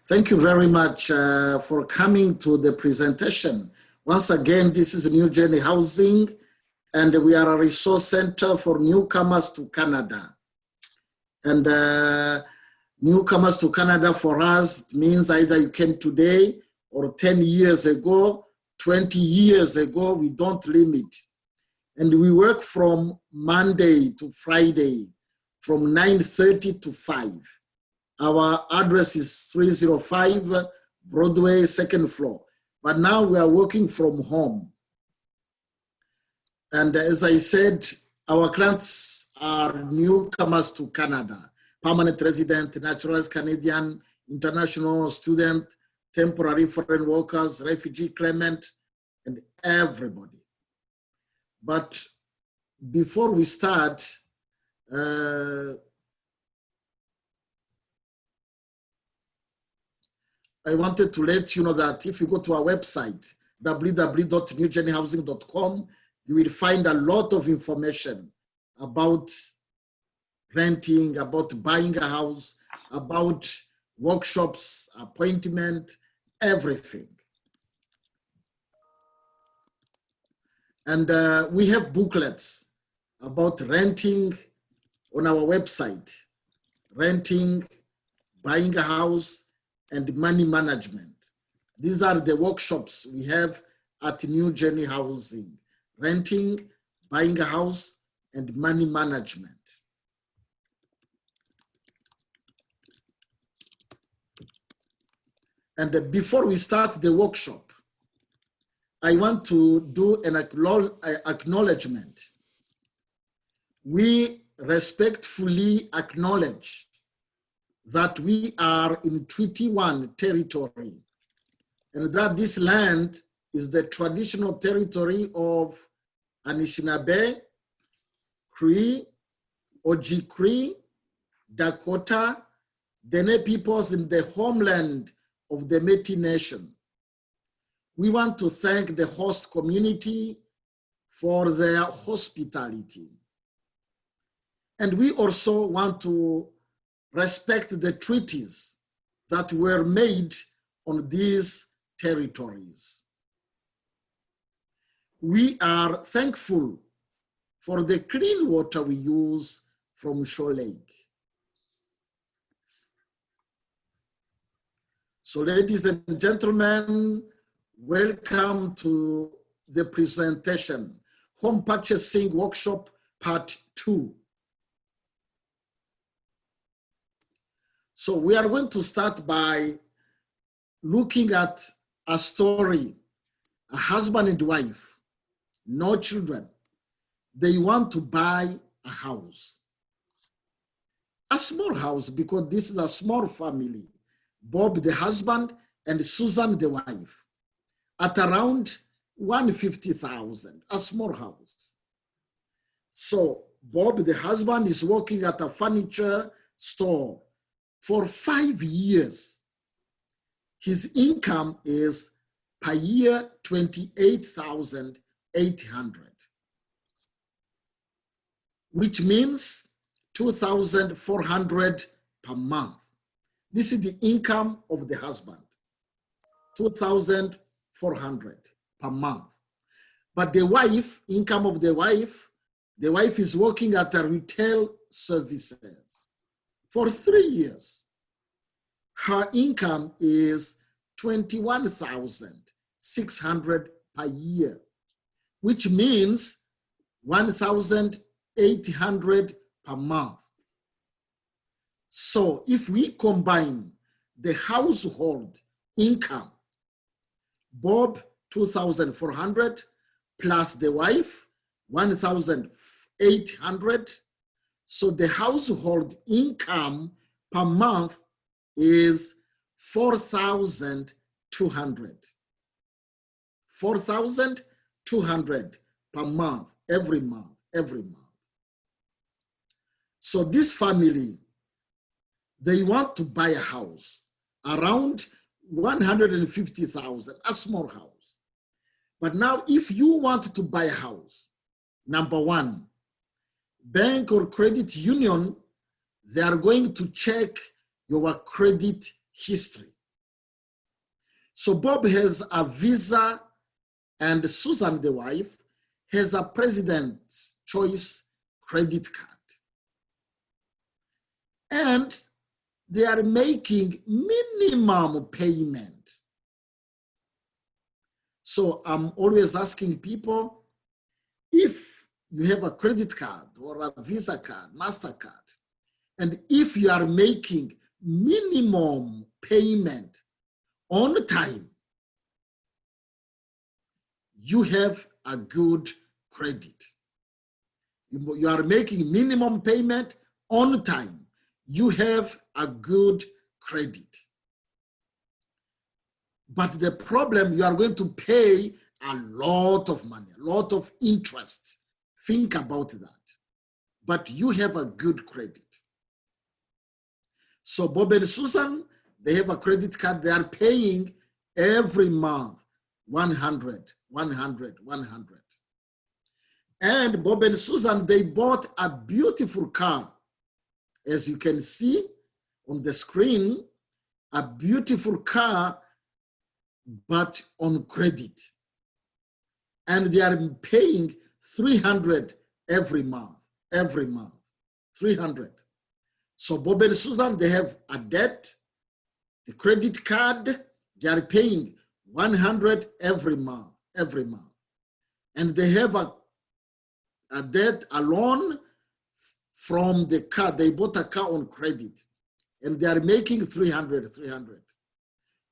Thank you very much for coming to the presentation. Once again, this is New Journey Housing, and we are a resource center for newcomers to Canada. And newcomers to Canada for us means either you came today or 10 years ago, 20 years ago, we don't limit. And we work from Monday to Friday, from 9:30 to 5. Our address is 305 Broadway, second floor. But now we are working from home. And as I said, our clients are newcomers to Canada, permanent resident, naturalized Canadian, international student, temporary foreign workers, refugee claimant, and everybody. But before we start, I wanted to let you know that if you go to our website, www.newjourneyhousing.com, you will find a lot of information about renting, about buying a house, about workshops, appointment, everything. And we have booklets about renting on our website, renting, buying a house, and money management. These are the workshops we have at New Journey Housing: renting, buying a house, and money management. And before we start the workshop, I want to do an acknowledgement. We respectfully acknowledge that we are in Treaty 1 territory, and that this land is the traditional territory of Anishinaabe, Cree, Ojibwe, Dakota, Dene peoples in the homeland of the Métis Nation. We want to thank the host community for their hospitality. And we also want to respect the treaties that were made on these territories. We are thankful for the clean water we use from Shore Lake. So ladies and gentlemen, welcome to the presentation, Home Purchasing Workshop Part 2. So we are going to start by looking at a story, a husband and wife, no children. They want to buy a house. A small house, because this is a small family. Bob, the husband, and Susan, the wife, at around $150,000, a small house. So Bob, the husband, is working at a furniture store for 5 years. His income is per year $28,800, which means $2,400 per month. This is the income of the husband, $2,400 per month. But the wife, income of the wife is working at a retail services for 3 years. Her income is $21,600 per year, which means $1,800 per month. So if we combine the household income, Bob, $2,400, plus the wife, $1,800, so the household income per month is $4,200. $4,200 per month, every month. So this family, they want to buy a house around $150,000, a small house. But now if you want to buy a house, number one, bank or credit union, they are going to check your credit history. So Bob has a Visa and Susan, the wife, has a President's Choice credit card. And they are making minimum payment. So I'm always asking people, if you have a credit card or a Visa card, MasterCard, and if you are making minimum payment on time, you have a good credit. You are making minimum payment on time, you have a good credit. But the problem, you are going to pay a lot of money, a lot of interest. Think about that. But you have a good credit. So Bob and Susan, they have a credit card. They are paying every month 100, 100, 100. And Bob and Susan, they bought a beautiful car. As you can see on the screen, a beautiful car, but on credit. And they are paying 300 every month, 300. So Bob and Susan, they have a debt, the credit card, they are paying 100 every month. And they have a debt, a loan from the car. They bought a car on credit and they are making 300.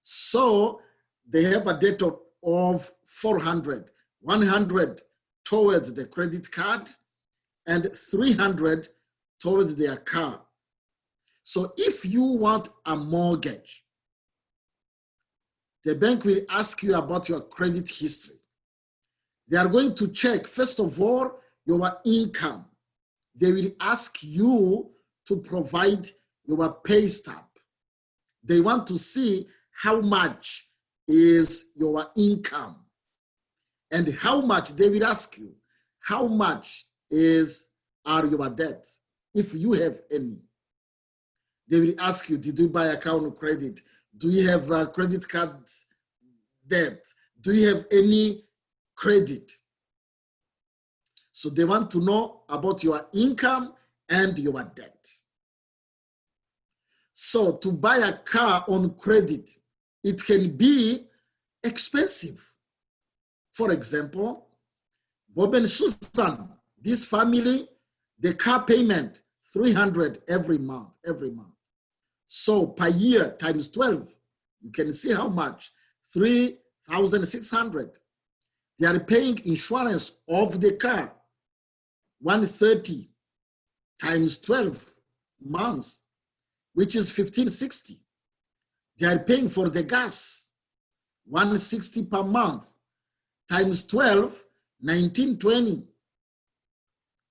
So they have a debt of 400, 100 towards the credit card and 300 towards their car. So if you want a mortgage, the bank will ask you about your credit history. They are going to check, first of all, your income. They will ask you to provide your pay stub. They want to see how much is your income and how much, they will ask you, how much are your debts, if you have any. They will ask you, did you buy a car on credit? Do you have a credit card debt? Do you have any credit? So they want to know about your income and your debt. So to buy a car on credit, it can be expensive. For example, Bob and Susan, this family, the car payment, 300 every month. So per year times 12, you can see how much, 3,600. They are paying insurance of the car, 130 times 12 months, which is 1,560. They are paying for the gas, 160 per month, times 12, 1,920.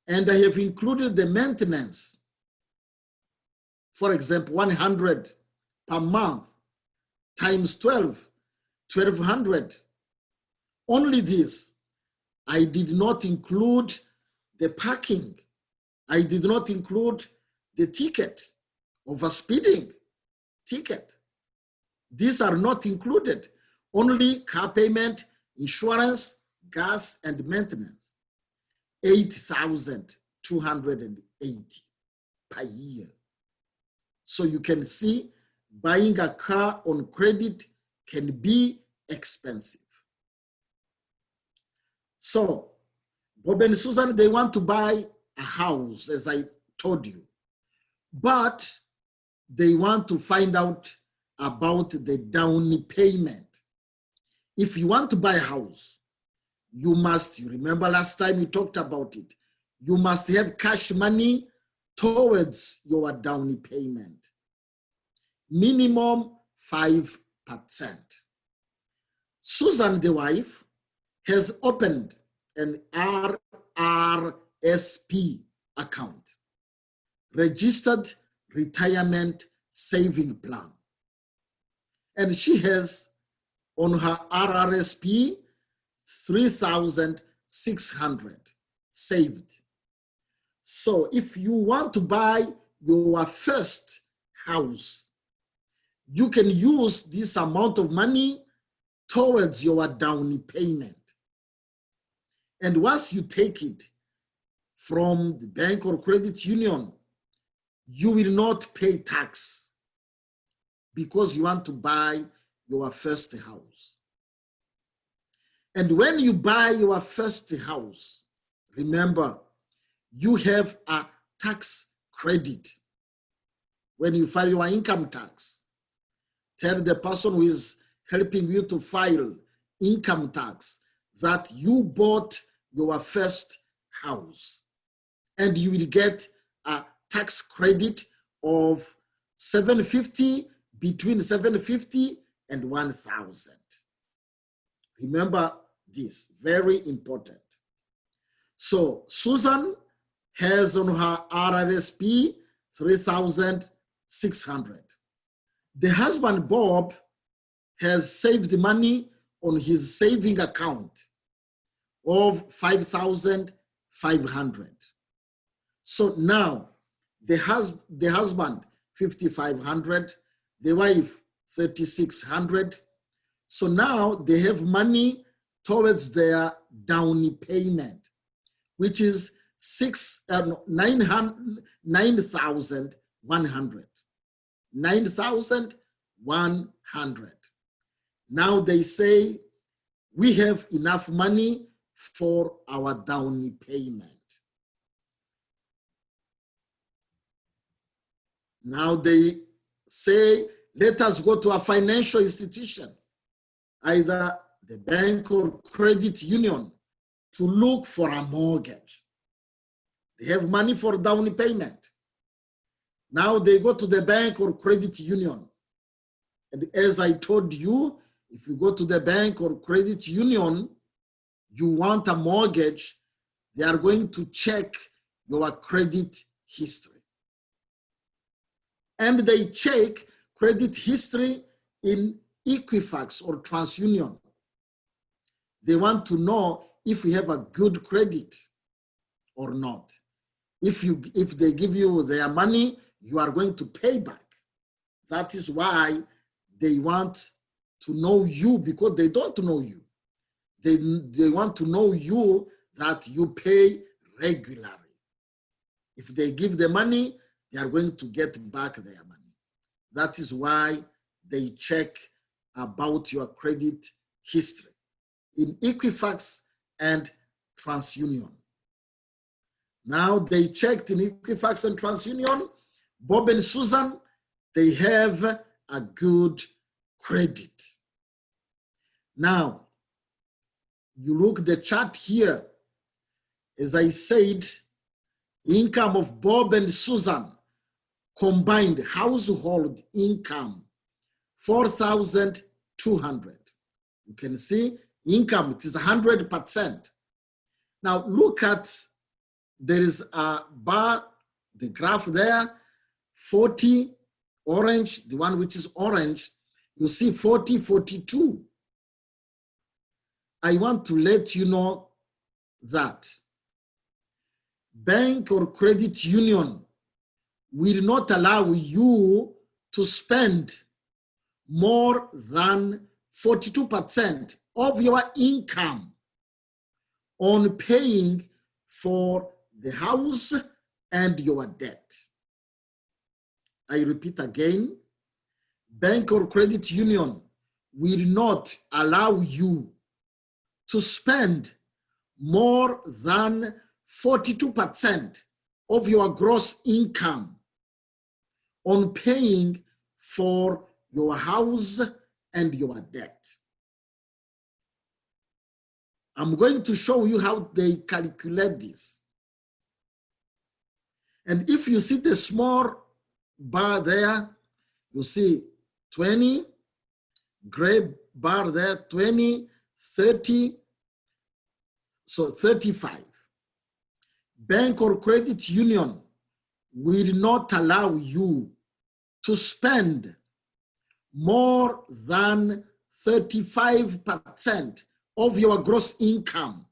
And I have included the maintenance. For example, 100 per month, times 12, 1,200. Only this. I did not include the parking. I did not include the ticket, overspeeding ticket. These are not included. Only car payment, insurance, gas, and maintenance. 8,280 per year. So you can see buying a car on credit can be expensive. So Bob and Susan, they want to buy a house, as I told you, but they want to find out about the down payment. If you want to buy a house, you remember last time we talked about it, you must have cash money towards your down payment. Minimum 5%. Susan, the wife, has opened an RRSP account, Registered Retirement Saving Plan. And she has on her RRSP 3,600 saved. So if you want to buy your first house, you can use this amount of money towards your down payment. And once you take it from the bank or credit union, you will not pay tax because you want to buy your first house. And when you buy your first house, remember, you have a tax credit. When you file your income tax, tell the person who is helping you to file income tax that you bought your first house, and you will get a tax credit of $750, between $750 and $1,000. Remember this, very important. So Susan has on her RRSP $3,600. The husband, Bob, has saved money on his saving account of $5,500. So now the husband, $5,500, the wife, $3,600. So now they have money towards their down payment, which is $9,100. $9,100. Now they say, we have enough money for our down payment. Now they say, let us go to a financial institution, either the bank or credit union, to look for a mortgage. They have money for down payment. Now they go to the bank or credit union. And as I told you, if you go to the bank or credit union, you want a mortgage, they are going to check your credit history. And they check credit history in Equifax or TransUnion. They want to know if you have a good credit or not. If they give you their money, you are going to pay back. That is why they want to know you, because they don't know you. They want to know you, that you pay regularly. If they give the money, they are going to get back their money. That is why they check about your credit history in Equifax and TransUnion. Now they checked in Equifax and TransUnion. Bob and Susan, they have a good credit. Now, you look at the chart here. As I said, income of Bob and Susan, combined household income, $4,200. You can see income, it is 100%. Now look at, there is a bar, the graph there, 40, orange, the one which is orange, you see 40, 42. I want to let you know that bank or credit union will not allow you to spend more than 42% of your income on paying for the house and your debt. I repeat again, bank or credit union will not allow you to spend more than 42% of your gross income on paying for your house and your debt. I'm going to show you how they calculate this. And if you see the small bar there, you see 20, gray bar there, 20, 30, so 35. Bank or credit union will not allow you to spend more than 35% of your gross income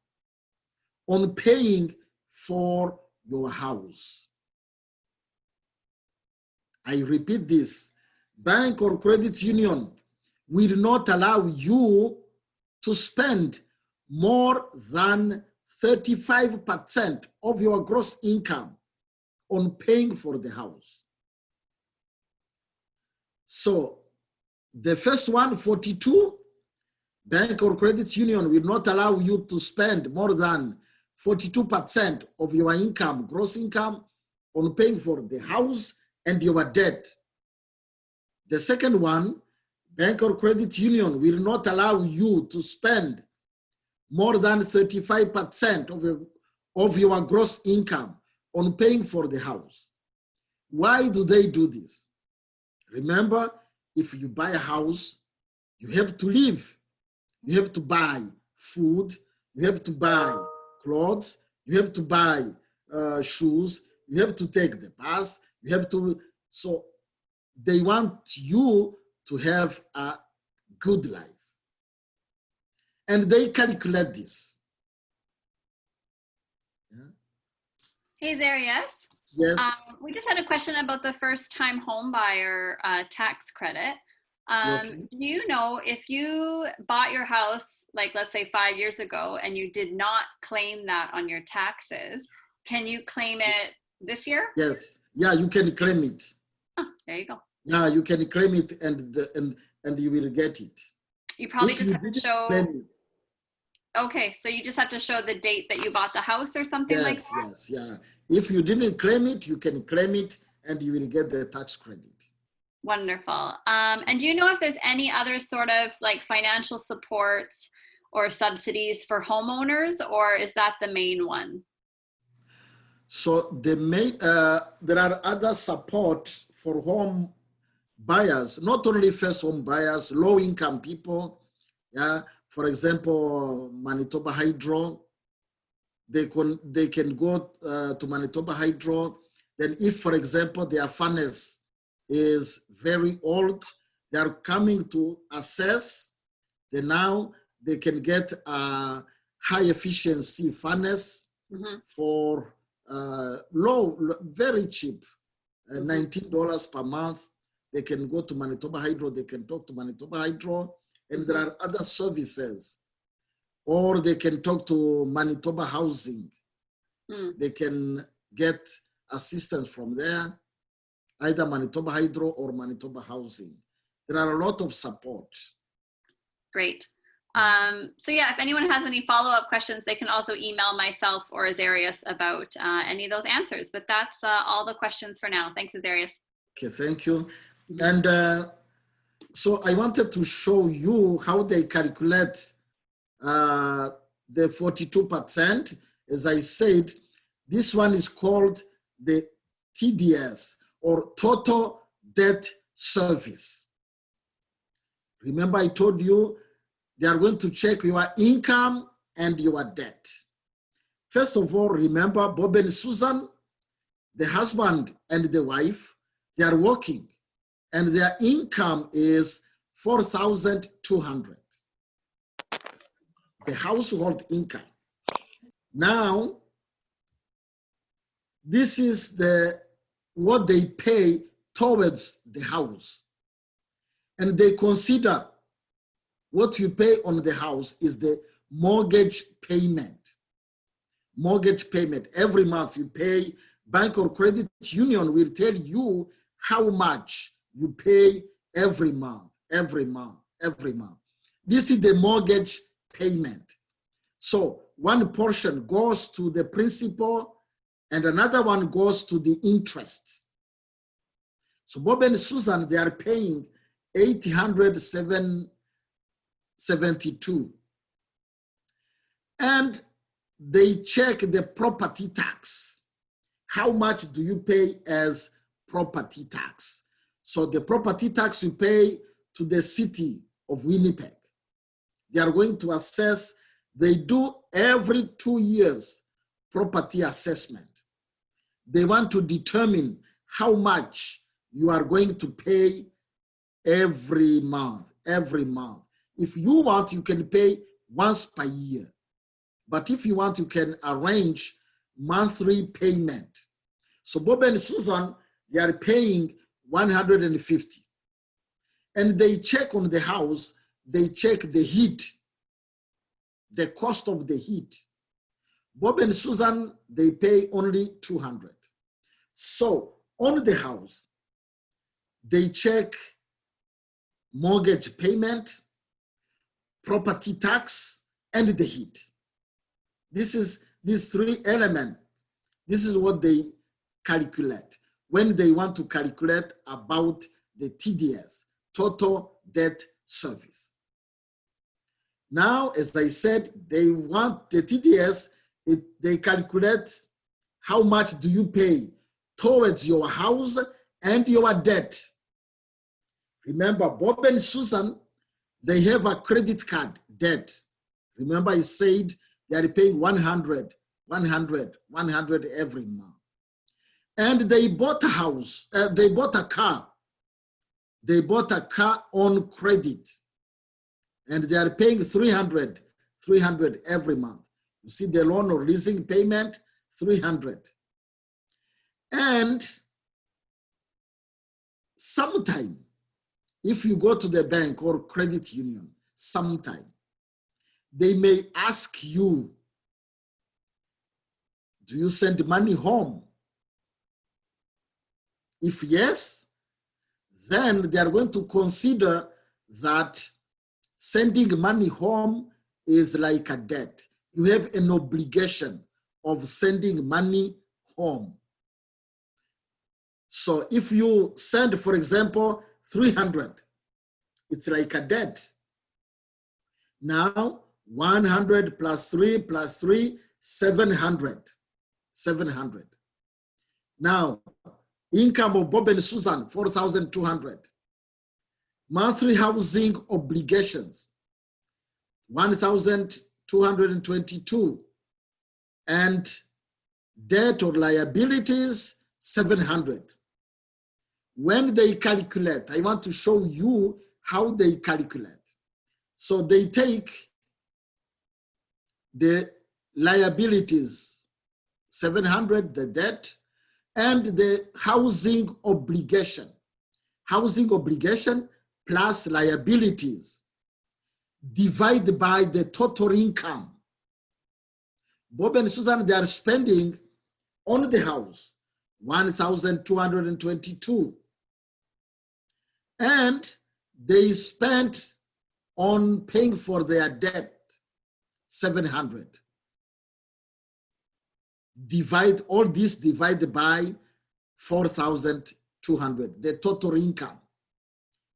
on paying for your house. I repeat this, bank or credit union will not allow you to spend more than 35% of your gross income on paying for the house. So the first one, 42, bank or credit union will not allow you to spend more than 42% of your income, gross income, on paying for the house and your debt. The second one, bank or credit union will not allow you to spend more than 35% of your gross income on paying for the house. Why do they do this? Remember, if you buy a house, you have to live. You have to buy food. You have to buy clothes. You have to buy shoes. You have to take the bus. You have to, so they want you to have a good life. And they calculate this. Yeah. Hey, Zarius. Yes. We just had a question about the first-time home buyer tax credit. Okay. Do you know if you bought your house, like let's say 5 years ago, and you did not claim that on your taxes, can you claim it this year? Yes. Yeah, you can claim it. Oh, there you go. Yeah, you can claim it and you will get it. You probably If just you have to didn't show. claim it, Okay, so you just have to show the date that you bought the house or something like yes, that? yes, yeah. If you didn't claim it, you can claim it and you will get the tax credit. Wonderful. And do you know if there's any other sort of like financial supports or subsidies for homeowners, or is that the main one? So there are other supports for home buyers, not only first home buyers, low income people. Yeah, for example, Manitoba Hydro, they can go to Manitoba Hydro. Then if, for example, their furnace is very old, they are coming to assess, then now they can get a high efficiency furnace for very cheap, $19 per month. They can go to Manitoba Hydro, they can talk to Manitoba Hydro, and there are other services. Or they can talk to Manitoba Housing. They can get assistance from there, either Manitoba Hydro or Manitoba Housing. There are a lot of support. Great. So yeah, if anyone has any follow-up questions, they can also email myself or Azarius about any of those answers. But that's all the questions for now. Thanks, Azarius. Okay, thank you. And so I wanted to show you how they calculate the 42%. As I said, this one is called the TDS, or Total Debt Service. Remember I told you they are going to check your income and your debt. First of all, remember Bob and Susan, the husband and the wife, they are working and their income is $4,200. The household income. Now, this is what they pay towards the house. And they consider what you pay on the house is the mortgage payment. Mortgage payment. Every month you pay. Bank or credit union will tell you how much you pay every month, every month, every month. This is the mortgage payment. So one portion goes to the principal and another one goes to the interest. So Bob and Susan, they are paying $872. And they check the property tax. How much do you pay as property tax? So the property tax you pay to the city of Winnipeg. They are going to assess, they do every 2 years property assessment. They want to determine how much you are going to pay every month, every month. If you want, you can pay once per year. But if you want, you can arrange monthly payment. So Bob and Susan, they are paying $150. And they check on the house, they check the heat. the cost of the heat. Bob and Susan, they pay only $200. So on the house, they check mortgage payment, property tax, and the heat. These three elements. This is what they calculate when they want to calculate about the TDS, total debt service. Now, as I said, they want the TDS, they calculate how much do you pay towards your house and your debt. Remember, Bob and Susan, they have a credit card debt. Remember, I said they are paying 100 every month. And they bought a house, they bought a car. They bought a car on credit. And they are paying 300 every month. You see the loan or leasing payment, 300. And sometime, if you go to the bank or credit union, sometime, they may ask you, do you send money home? If yes, then they are going to consider that sending money home is like a debt. You have an obligation of sending money home. So if you send, for example, 300, it's like a debt. Now, 100 plus 3, 700. 700. Now, income of Bob and Susan, 4,200. Monthly housing obligations, 1,222. And debt or liabilities, 700. When they calculate, I want to show you how they calculate. So they take the liabilities, 700, the debt, and the housing obligation. Housing obligation plus liabilities divided by the total income. Bob and Susan, they are spending on the house 1,222. And they spent on paying for their debt 700. Divide all this divided by 4,200, the total income.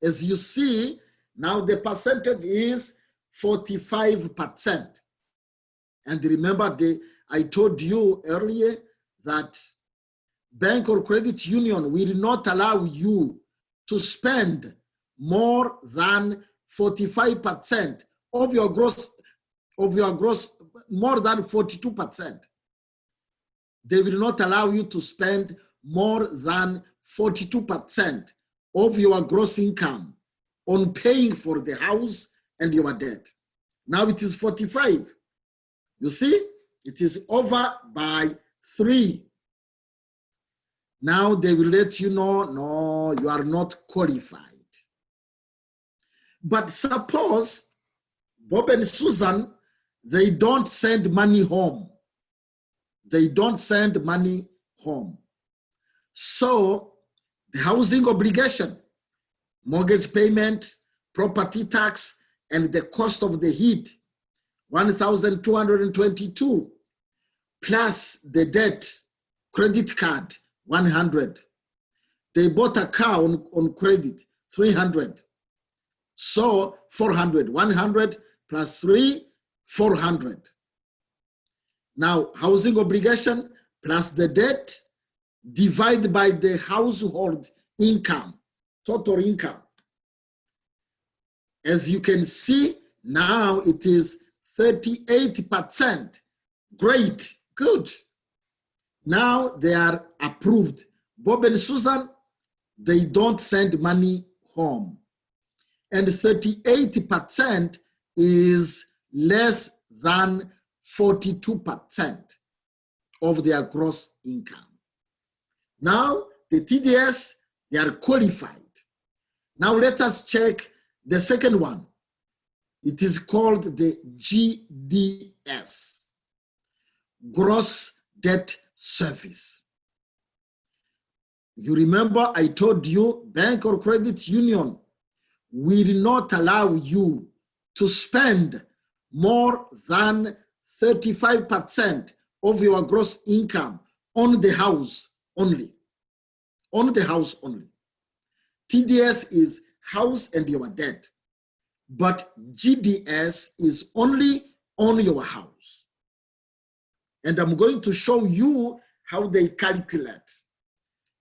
As you see, now the percentage is 45%. And remember, I told you earlier that bank or credit union will not allow you to spend more than 45% of your gross, more than 42%. They will not allow you to spend more than 42% of your gross income on paying for the house and your debt. Now it is 45. You see, it is over by 3. Now they will let you know, no, you are not qualified. But suppose Bob and Susan, they don't send money home. They don't send money home. So the housing obligation, mortgage payment, property tax, and the cost of the heat, 1,222, plus the debt, credit card, 100. They bought a car on credit, 300. So 400, 100 plus 3, 400. Now, housing obligation plus the debt divided by the household income, total income. As you can see, now it is 38%. Great, good. Now they are approved. Bob and Susan, they don't send money home. And 38% is less than 42% of their gross income. Now, the TDS, they are qualified. Now let us check the second one. It is called the GDS, Gross Debt Service. You remember I told you bank or credit union will not allow you to spend more than 35% of your gross income on the house only. On the house only. TDS is house and your debt, but GDS is only on your house. And I'm going to show you how they calculate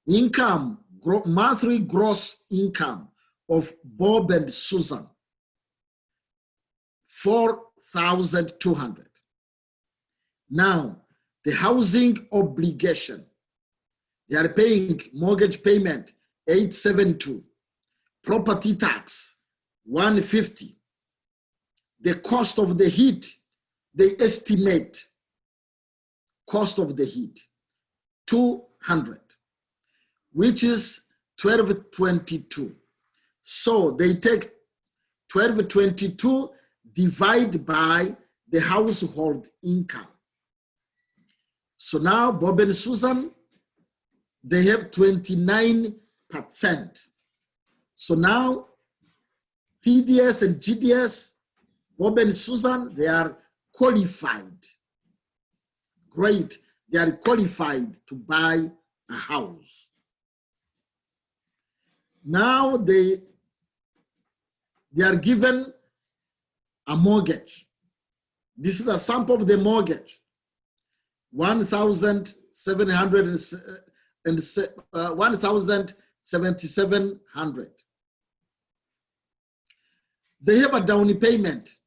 income, monthly gross income of Bob and Susan, $4,200. Now, the housing obligation, they are paying mortgage payment, $872, property tax, $150. The cost of the heat, they estimate cost of the heat, $200, which is $1,222. So they take $1,222 divide by the household income. So now Bob and Susan, they have 29%. So now TDS and GDS, Bob and Susan, they are qualified. Great, they are qualified to buy a house. Now they are given a mortgage. This is a sample of the mortgage. $1,700. They have a down payment,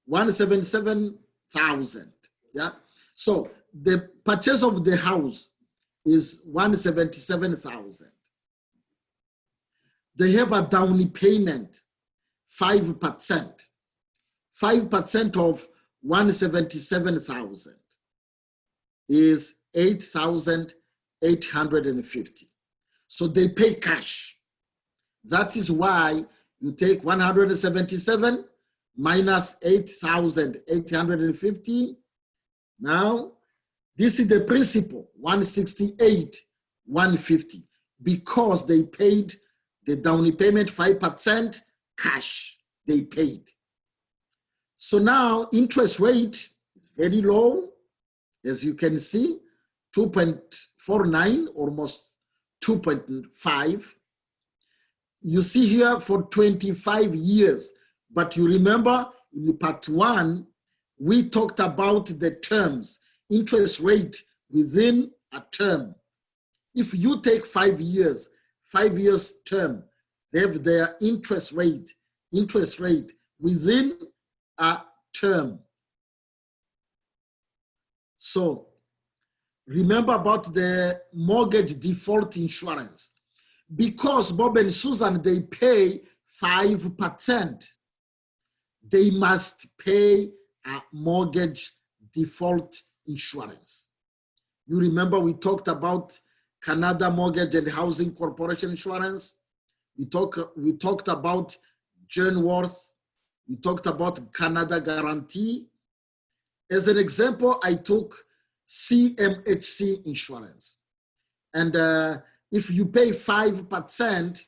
$177,000. Yeah. So the purchase of the house is $177,000. They have a down payment, 5%. 5% of $177,000 is $8,850. So they pay cash. That is why you take 177 minus 8,850. Now, this is the principal, 168, 150, because they paid the down payment 5% cash they paid. So now interest rate is very low, as you can see, 2.49, almost 2.5. You see here for 25 years, but you remember in part 1, we talked about the terms, interest rate within a term. If you take 5 years term, they have their interest rate within a term. So remember about the mortgage default insurance. Because Bob and Susan, they pay 5%, they must pay a mortgage default insurance. You remember we talked about Canada Mortgage and Housing Corporation Insurance. We talked about Genworth. We talked about Canada Guarantee. As an example, I took CMHC insurance. And if you pay 5%,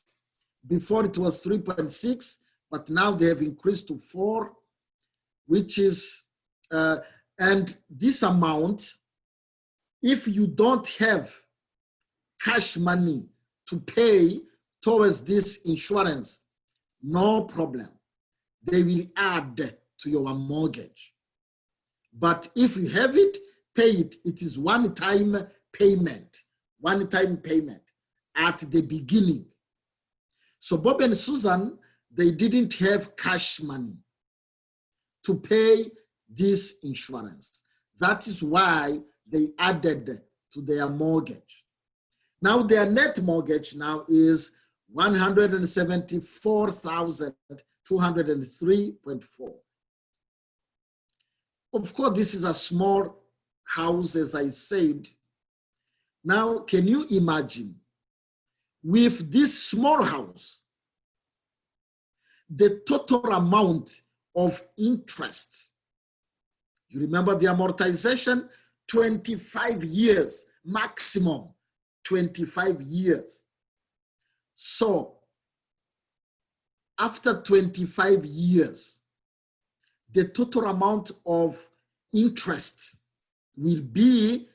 before it was 3.6, but now they have increased to 4, which is, and this amount, if you don't have cash money to pay towards this insurance, no problem. They will add to your mortgage. But if you have it, pay it. It is one-time payment at the beginning. So Bob and Susan, they didn't have cash money to pay this insurance. That is why they added to their mortgage. Now their net mortgage now is $174,203.4. Of course, this is a small house, as I said. Now, can you imagine with this small house, the total amount of interest. You remember the amortization? 25 years, maximum 25 years. So after 25 years, the total amount of interest will be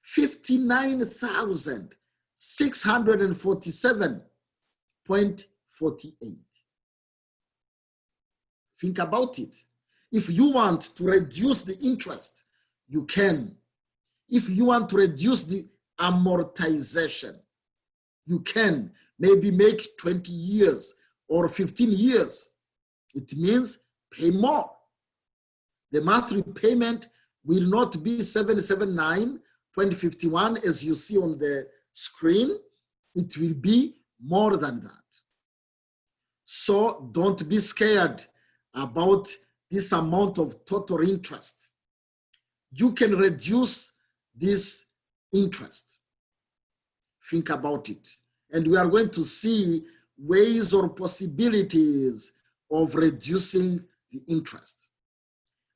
59,647.48. Think about it. If you want to reduce the interest, you can. If you want to reduce the amortization, you can. Maybe make 20 years or 15 years. It means pay more. The monthly payment will not be $779.51 as you see on the screen. It will be more than that. So don't be scared about this amount of total interest. You can reduce this interest. Think about it. And we are going to see ways or possibilities of reducing the interest.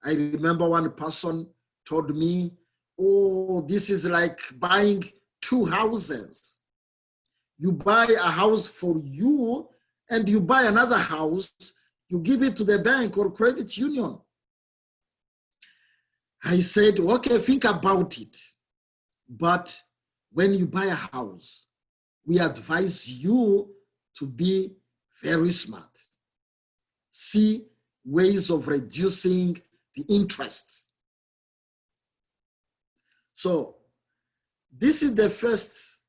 I remember one person told me, oh, this is like buying two houses. You buy a house for you and you buy another house, you give it to the bank or credit union. I said, okay, think about it. But when you buy a house, we advise you to be very smart. See ways of reducing the interest. So this is the first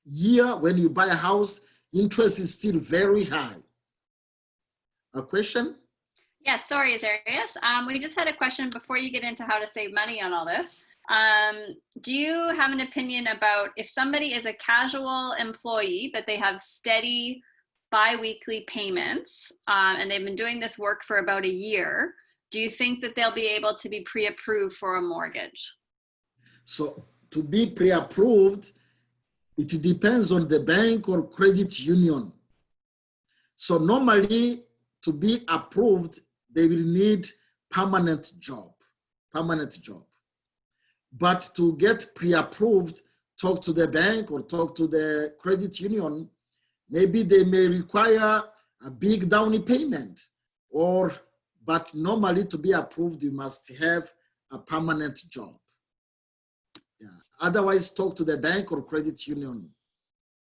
year when you buy a house, interest is still very high. A question? Yes, sorry, Azarias. We just had a question before you get into how to save money on all this. Do you have an opinion about if somebody is a casual employee, but they have steady bi-weekly payments, and they've been doing this work for about a year, do you think that they'll be able to be pre-approved for a mortgage? So to be pre-approved, it depends on the bank or credit union. So normally to be approved, they will need permanent job. But to get pre-approved, talk to the bank or talk to the credit union. Maybe they may require a big down payment, but normally to be approved, you must have a permanent job. Yeah. Otherwise, talk to the bank or credit union.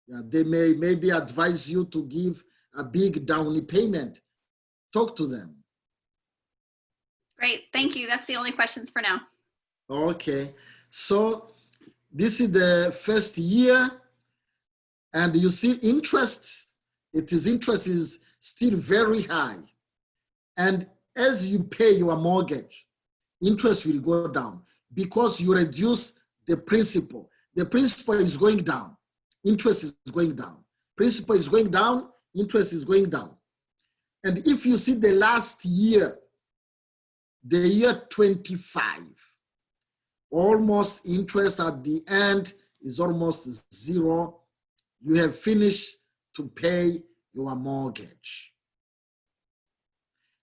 Yeah. They may maybe advise you to give a big down payment. Talk to them. Great, thank you. That's the only questions for now. Okay, so this is the first year, and you see interest is still very high. And as you pay your mortgage, interest will go down because you reduce the principal. The principal is going down, interest is going down. Principal is going down, interest is going down. And if you see the last year, the year 25, almost interest at the end is almost zero. You have finished to pay your mortgage.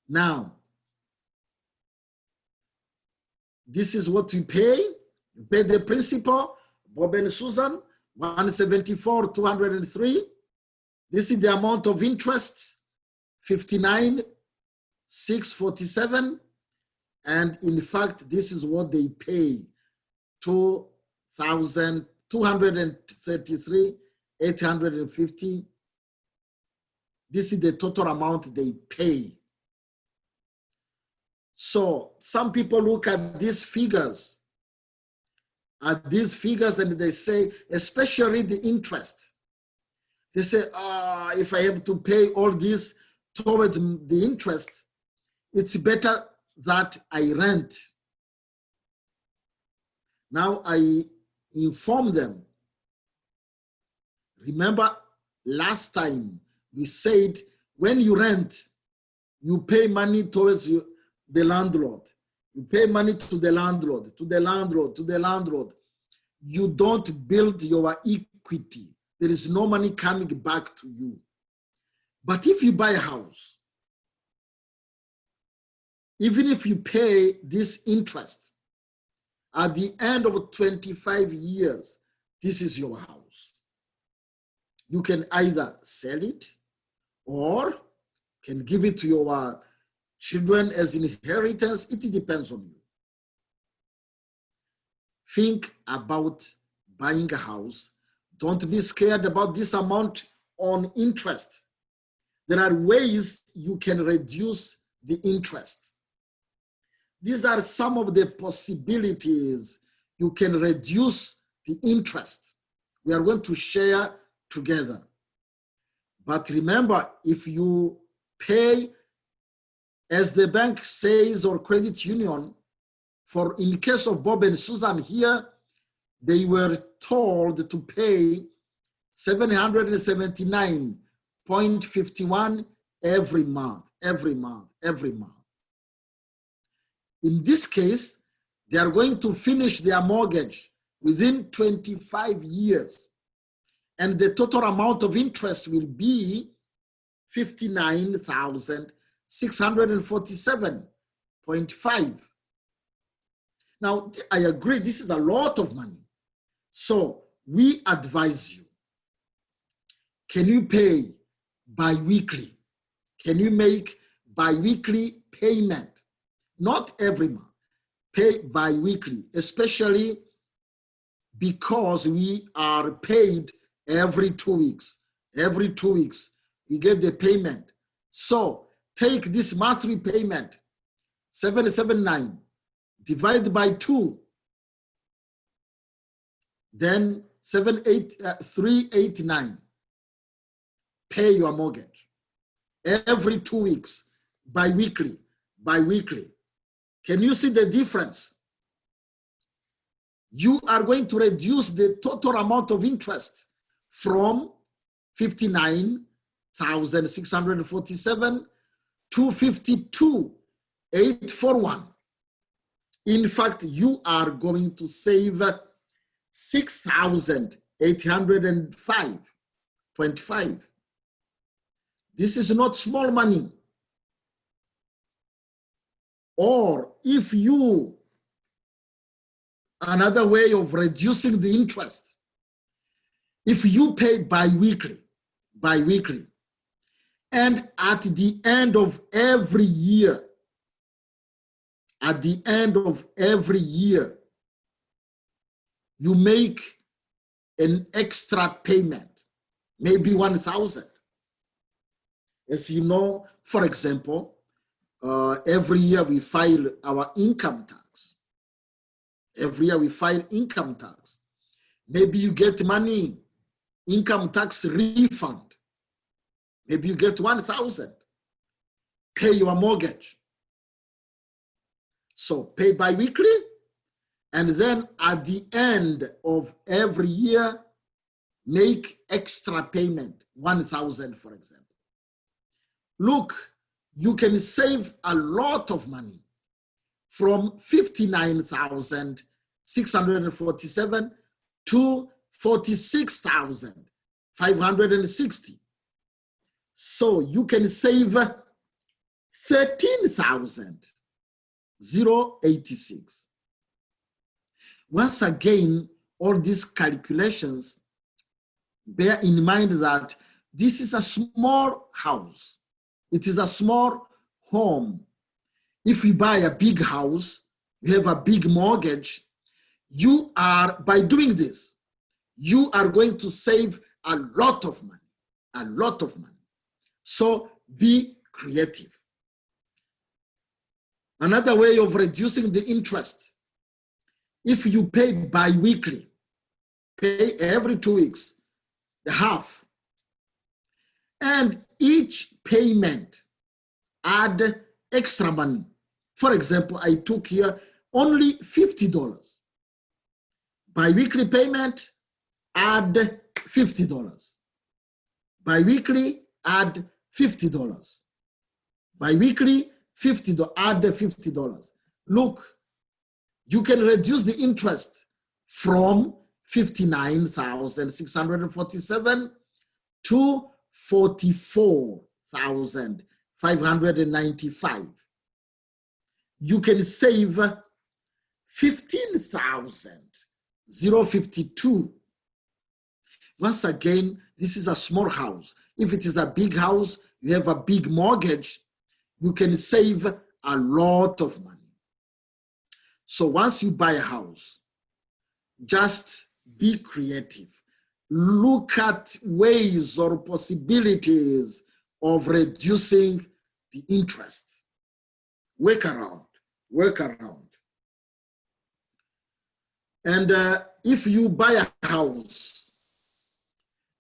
Now, this is what you pay. You pay the principal, Bob and Susan, $174,203. This is the amount of interest, $59,647. And in fact, this is what they pay, $233,850. This is the total amount they pay. So some people look at these figures, and they say, especially the interest. They say, if I have to pay all this towards the interest, it's better that I rent. Now I inform them. Remember last time we said when you rent, you pay money towards the landlord. You pay money to the landlord, to the landlord, to the landlord. You don't build your equity. There is no money coming back to you. But if you buy a house, even if you pay this interest, at the end of 25 years, this is your house. You can either sell it or can give it to your children as inheritance. It depends on you. Think about buying a house. Don't be scared about this amount on interest. There are ways you can reduce the interest. These are some of the possibilities you can reduce the interest. We are going to share together. But remember, if you pay, as the bank says, or credit union, for in case of Bob and Susan here, they were told to pay $779.51 every month. In this case, they are going to finish their mortgage within 25 years. And the total amount of interest will be $59,647.5. Now, I agree, this is a lot of money. So we advise you, can you pay bi-weekly? Can you make bi-weekly payment? Not every month, pay bi-weekly, especially because we are paid every 2 weeks. Every 2 weeks, we get the payment. So take this monthly payment, $779, divide by 2, then $389. Pay your mortgage every 2 weeks, bi-weekly. Can you see the difference? You are going to reduce the total amount of interest from $59,647 to $52,841. In fact, you are going to save $6,805.5. This is not small money. Or if you, another way of reducing the interest, if you pay bi-weekly, and at the end of every year, you make an extra payment, maybe $1,000. As you know, for example, every year we file our income tax. Maybe you get money, income tax refund. Maybe you get $1,000. Pay your mortgage. So pay bi-weekly, and then at the end of every year, make extra payment, $1,000, for example. Look, you can save a lot of money from $59,647 to $46,560. So you can save $13,086. Once again, all these calculations, bear in mind that this is a small house. It is a small home. If you buy a big house, you have a big mortgage, you are, by doing this, you are going to save a lot of money. So be creative. Another way of reducing the interest, if you pay bi-weekly, pay every 2 weeks, the half, and each payment add extra money. For example, I took here only $50. Bi-weekly payment, add $50. Bi-weekly, add $50. Bi-weekly, $50, add $50. Look, you can reduce the interest from $59,647 to $44,595. you can save 15,052. Once again, this is a small house. If it is a big house, you have a big mortgage, you can save a lot of money. So once you buy a house, just be creative. Look at ways or possibilities of reducing the interest. Work around. And if you buy a house,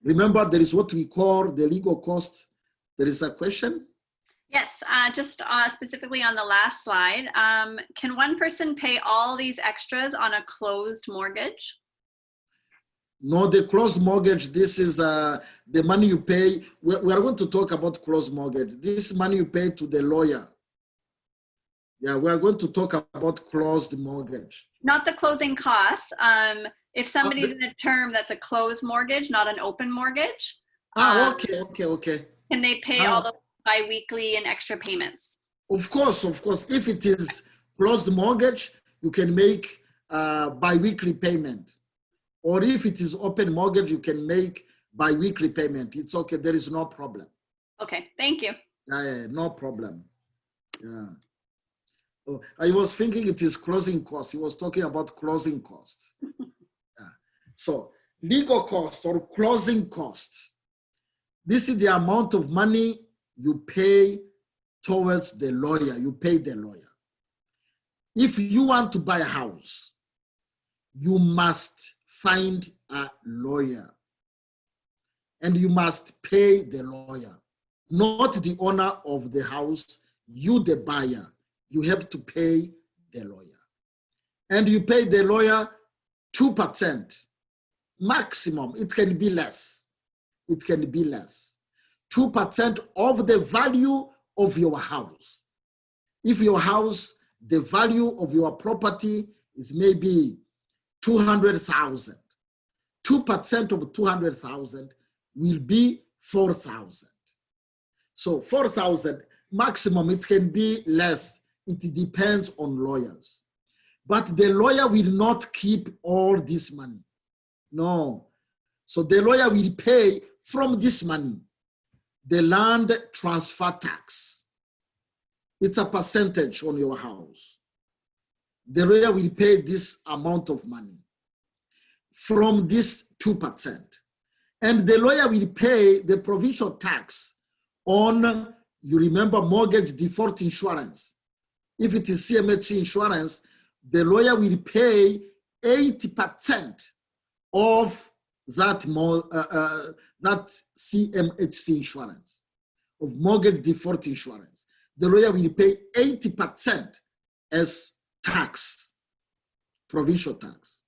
remember there is what we call the legal cost. There is a question? Yes, just specifically on the last slide. Can one person pay all these extras on a closed mortgage? No, the closed mortgage, this is the money you pay. We are going to talk about closed mortgage. This money you pay to the lawyer. Yeah, we are going to talk about closed mortgage. Not the closing costs. If somebody's in a term that's a closed mortgage, not an open mortgage. Okay. Can they pay all the bi-weekly and extra payments? Of course. If it is closed mortgage, you can make bi-weekly payment. Or if it is open mortgage, you can make bi-weekly payment. It's okay, there is no problem. Okay, thank you. Yeah, no problem. Yeah. Oh, I was thinking it is closing costs. He was talking about closing costs. Yeah. So legal costs or closing costs. This is the amount of money you pay towards the lawyer. You pay the lawyer. If you want to buy a house, you must find a lawyer and you must pay the lawyer, not the owner of the house, you the buyer. You have to pay the lawyer. And you pay the lawyer 2% maximum. It can be less. 2% of the value of your house. If your house, the value of your property is maybe 200,000, 2% of 200,000 will be 4,000. So 4,000 maximum, it can be less. It depends on lawyers. But the lawyer will not keep all this money. No. So the lawyer will pay from this money the land transfer tax. It's a percentage on your house. The lawyer will pay this amount of money from this 2%. And the lawyer will pay the provincial tax on, you remember, mortgage default insurance. If it is CMHC insurance, the lawyer will pay 80% of that CMHC insurance, of mortgage default insurance. The lawyer will pay 80% as tax, provincial tax.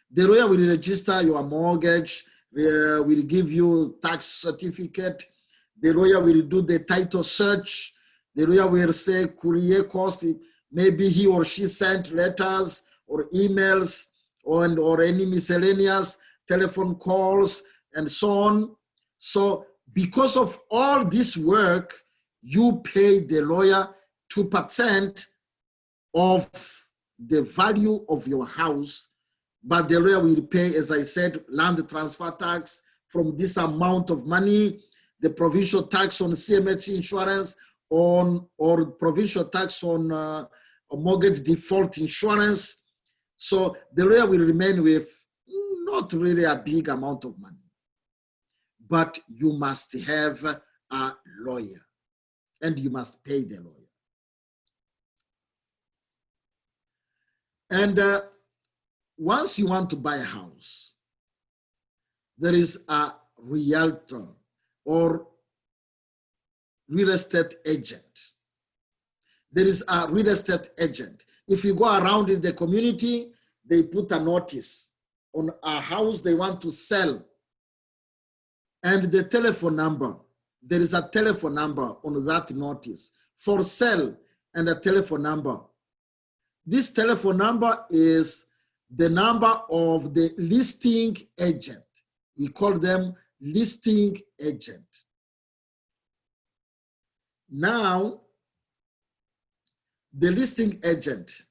The lawyer will register your mortgage, will give you tax certificate. The lawyer will do the title search. The lawyer will say courier cost. Maybe he or she sent letters or emails or any miscellaneous telephone calls and so on. So because of all this work, you pay the lawyer 2% of the value of your house, but the lawyer will pay, as I said, land transfer tax from this amount of money, the provincial tax on CMH insurance, or provincial tax on mortgage default insurance. So the lawyer will remain with not really a big amount of money, but you must have a lawyer and you must pay the lawyer. And once you want to buy a house, there is a realtor or real estate agent. There is a real estate agent. If you go around in the community, they put a notice on a house they want to sell. And the telephone number, there is a telephone number on that notice for sale and a telephone number. This telephone number is the number of the listing agent. We call them listing agent. Now, the listing agent,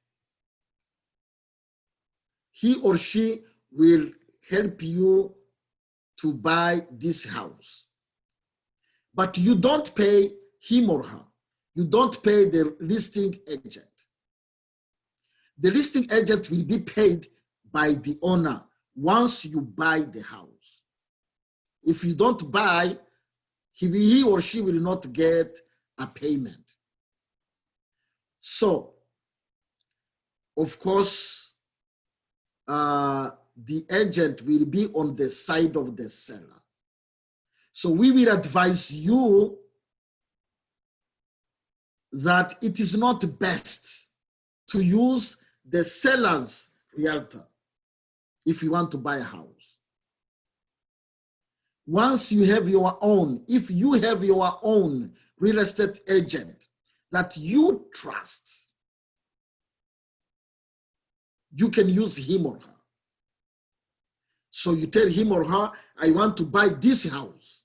he or she will help you to buy this house. But you don't pay him or her. You don't pay the listing agent. The listing agent will be paid by the owner once you buy the house. If you don't buy, he or she will not get a payment. So, of course, the agent will be on the side of the seller. So we will advise you that it is not best to use the seller's realtor if you want to buy a house. Once you have your own, if you have your own real estate agent that you trust, you can use him or her. So you tell him or her, I want to buy this house.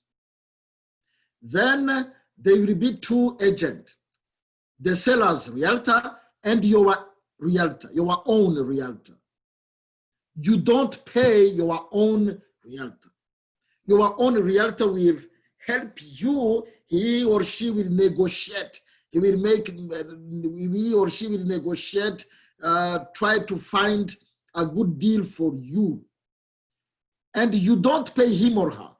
Then there will be two agents, the seller's realtor and your realtor, your own realtor. You don't pay your own realtor. Your own realtor will help you. He or she will negotiate. He or she will negotiate, try to find a good deal for you. And you don't pay him or her.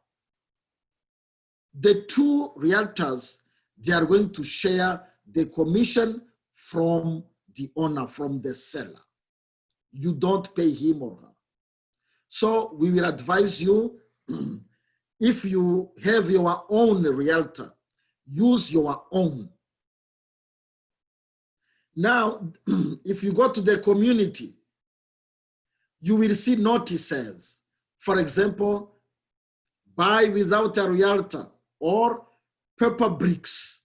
The two realtors, they are going to share the commission from the owner, from the seller. You don't pay him or her. So we will advise you, if you have your own realtor, use your own. Now, if you go to the community, you will see notices. For example, buy without a realtor or paper bricks.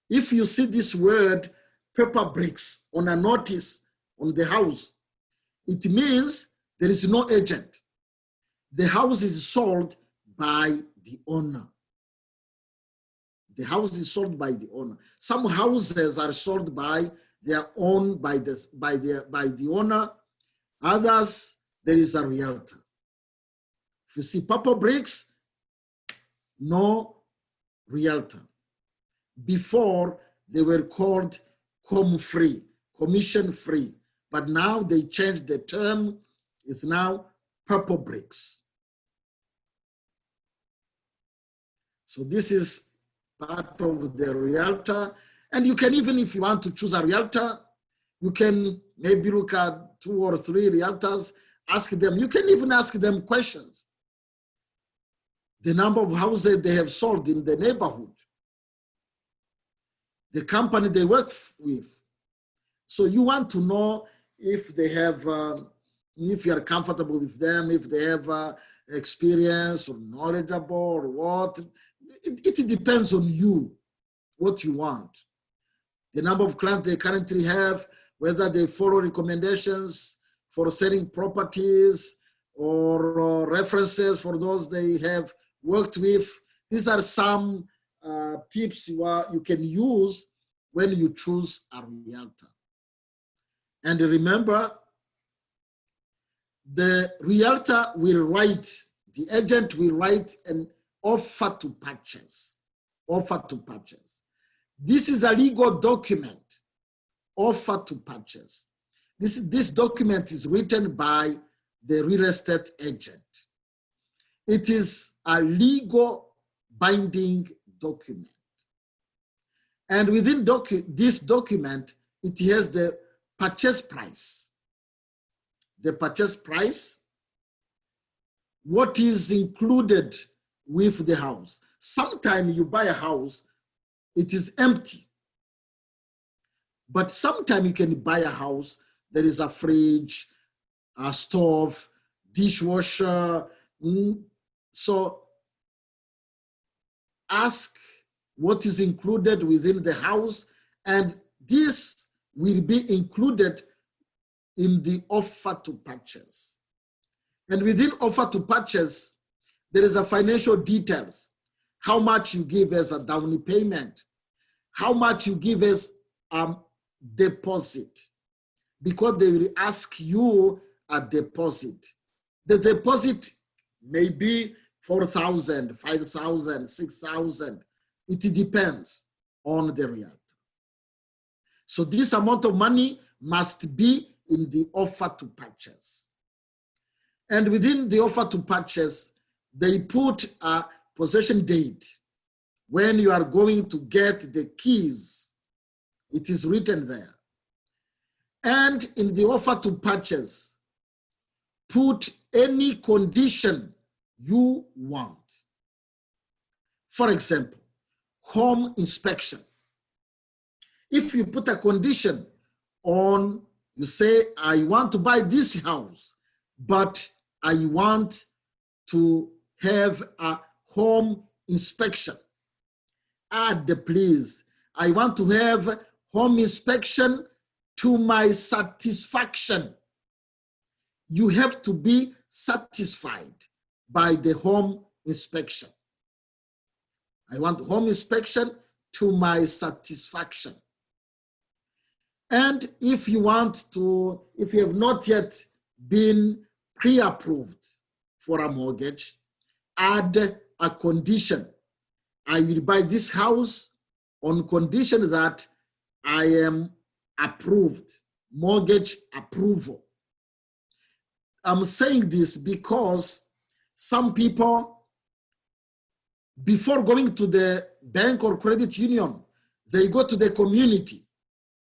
If you see this word paper bricks on a notice on the house, it means there is no agent. The house is sold by the owner. The house is sold by the owner. Some houses are sold by their own, by the owner. Others, there is a realtor. If you see paper bricks, no realtor. Before, they were called com-free, commission-free. But now they changed the term. It's now paper bricks. So this is part of the realtor. And you can, even if you want to choose a realtor, you can maybe look at 2 or 3 realtors, ask them. You can even ask them questions. The number of houses they have sold in the neighborhood, the company they work with. So you want to know if they have, if you are comfortable with them, if they have experience or knowledgeable or what. It depends on you, what you want. The number of clients they currently have, whether they follow recommendations for selling properties or references for those they have worked with. These are some tips you can use when you choose a realtor. And remember, the realtor will write, the agent will write an offer to purchase. Offer to purchase. This is a legal document, offer to purchase. This document is written by the real estate agent. It is a legal binding document. And within this document, it has the purchase price. The purchase price, what is included with the house. Sometimes you buy a house, it is empty. But sometimes you can buy a house, there is a fridge, a stove, dishwasher. So ask what is included within the house, and this will be included in the offer to purchase. And within offer to purchase, there is a financial details. How much you give as a down payment, how much you give as deposit, because they will ask you a deposit. The deposit may be 4,000, 5,000, 6,000. It depends on the realtor. So this amount of money must be in the offer to purchase. And within the offer to purchase, they put a possession date when you are going to get the keys. It is written there. And in the offer to purchase, put any condition you want. For example, home inspection. If you put a condition on, you say, I want to buy this house, but I want to have a home inspection. Add, please, I want to have home inspection to my satisfaction. You have to be satisfied by the home inspection. I want home inspection to my satisfaction. And if you have not yet been pre-approved for a mortgage, add a condition. I will buy this house on condition that I am approved, mortgage approval. I'm saying this because some people, before going to the bank or credit union, they go to the community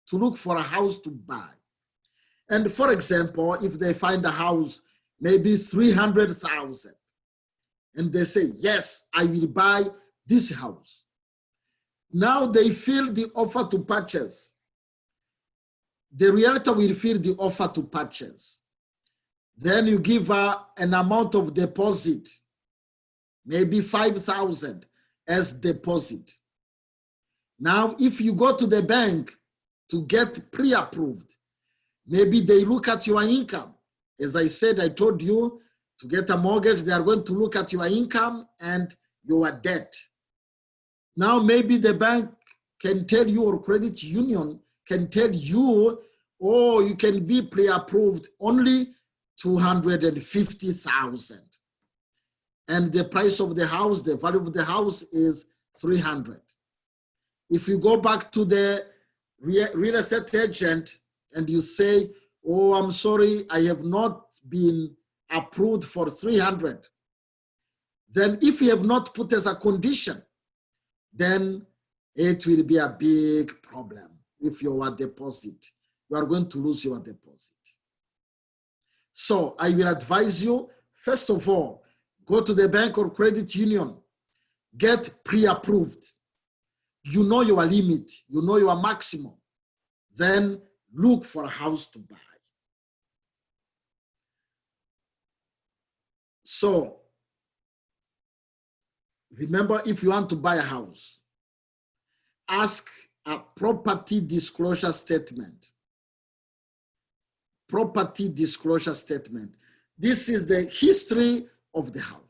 to look for a house to buy. And for example, if they find a house, maybe 300,000, and they say, yes, I will buy this house. Now they fill the offer to purchase. The realtor will fill the offer to purchase. Then you give her an amount of deposit, maybe 5,000 as deposit. Now, if you go to the bank to get pre-approved, maybe they look at your income. As I said, I told you, to get a mortgage, they are going to look at your income and your debt. Now, maybe the bank can tell you, or credit union can tell you, oh, you can be pre-approved only 250,000. And the price of the house, the value of the house is 300. If you go back to the real estate agent and you say, oh, I'm sorry, I have not been approved for 300. Then if you have not put as a condition, then it will be a big problem. If your deposit, you are going to lose your deposit. So I will advise you, first of all, go to the bank or credit union, get pre-approved. You know your limit, you know your maximum. Then look for a house to buy. So remember, if you want to buy a house, ask a property disclosure statement. Property disclosure statement. This is the history of the house.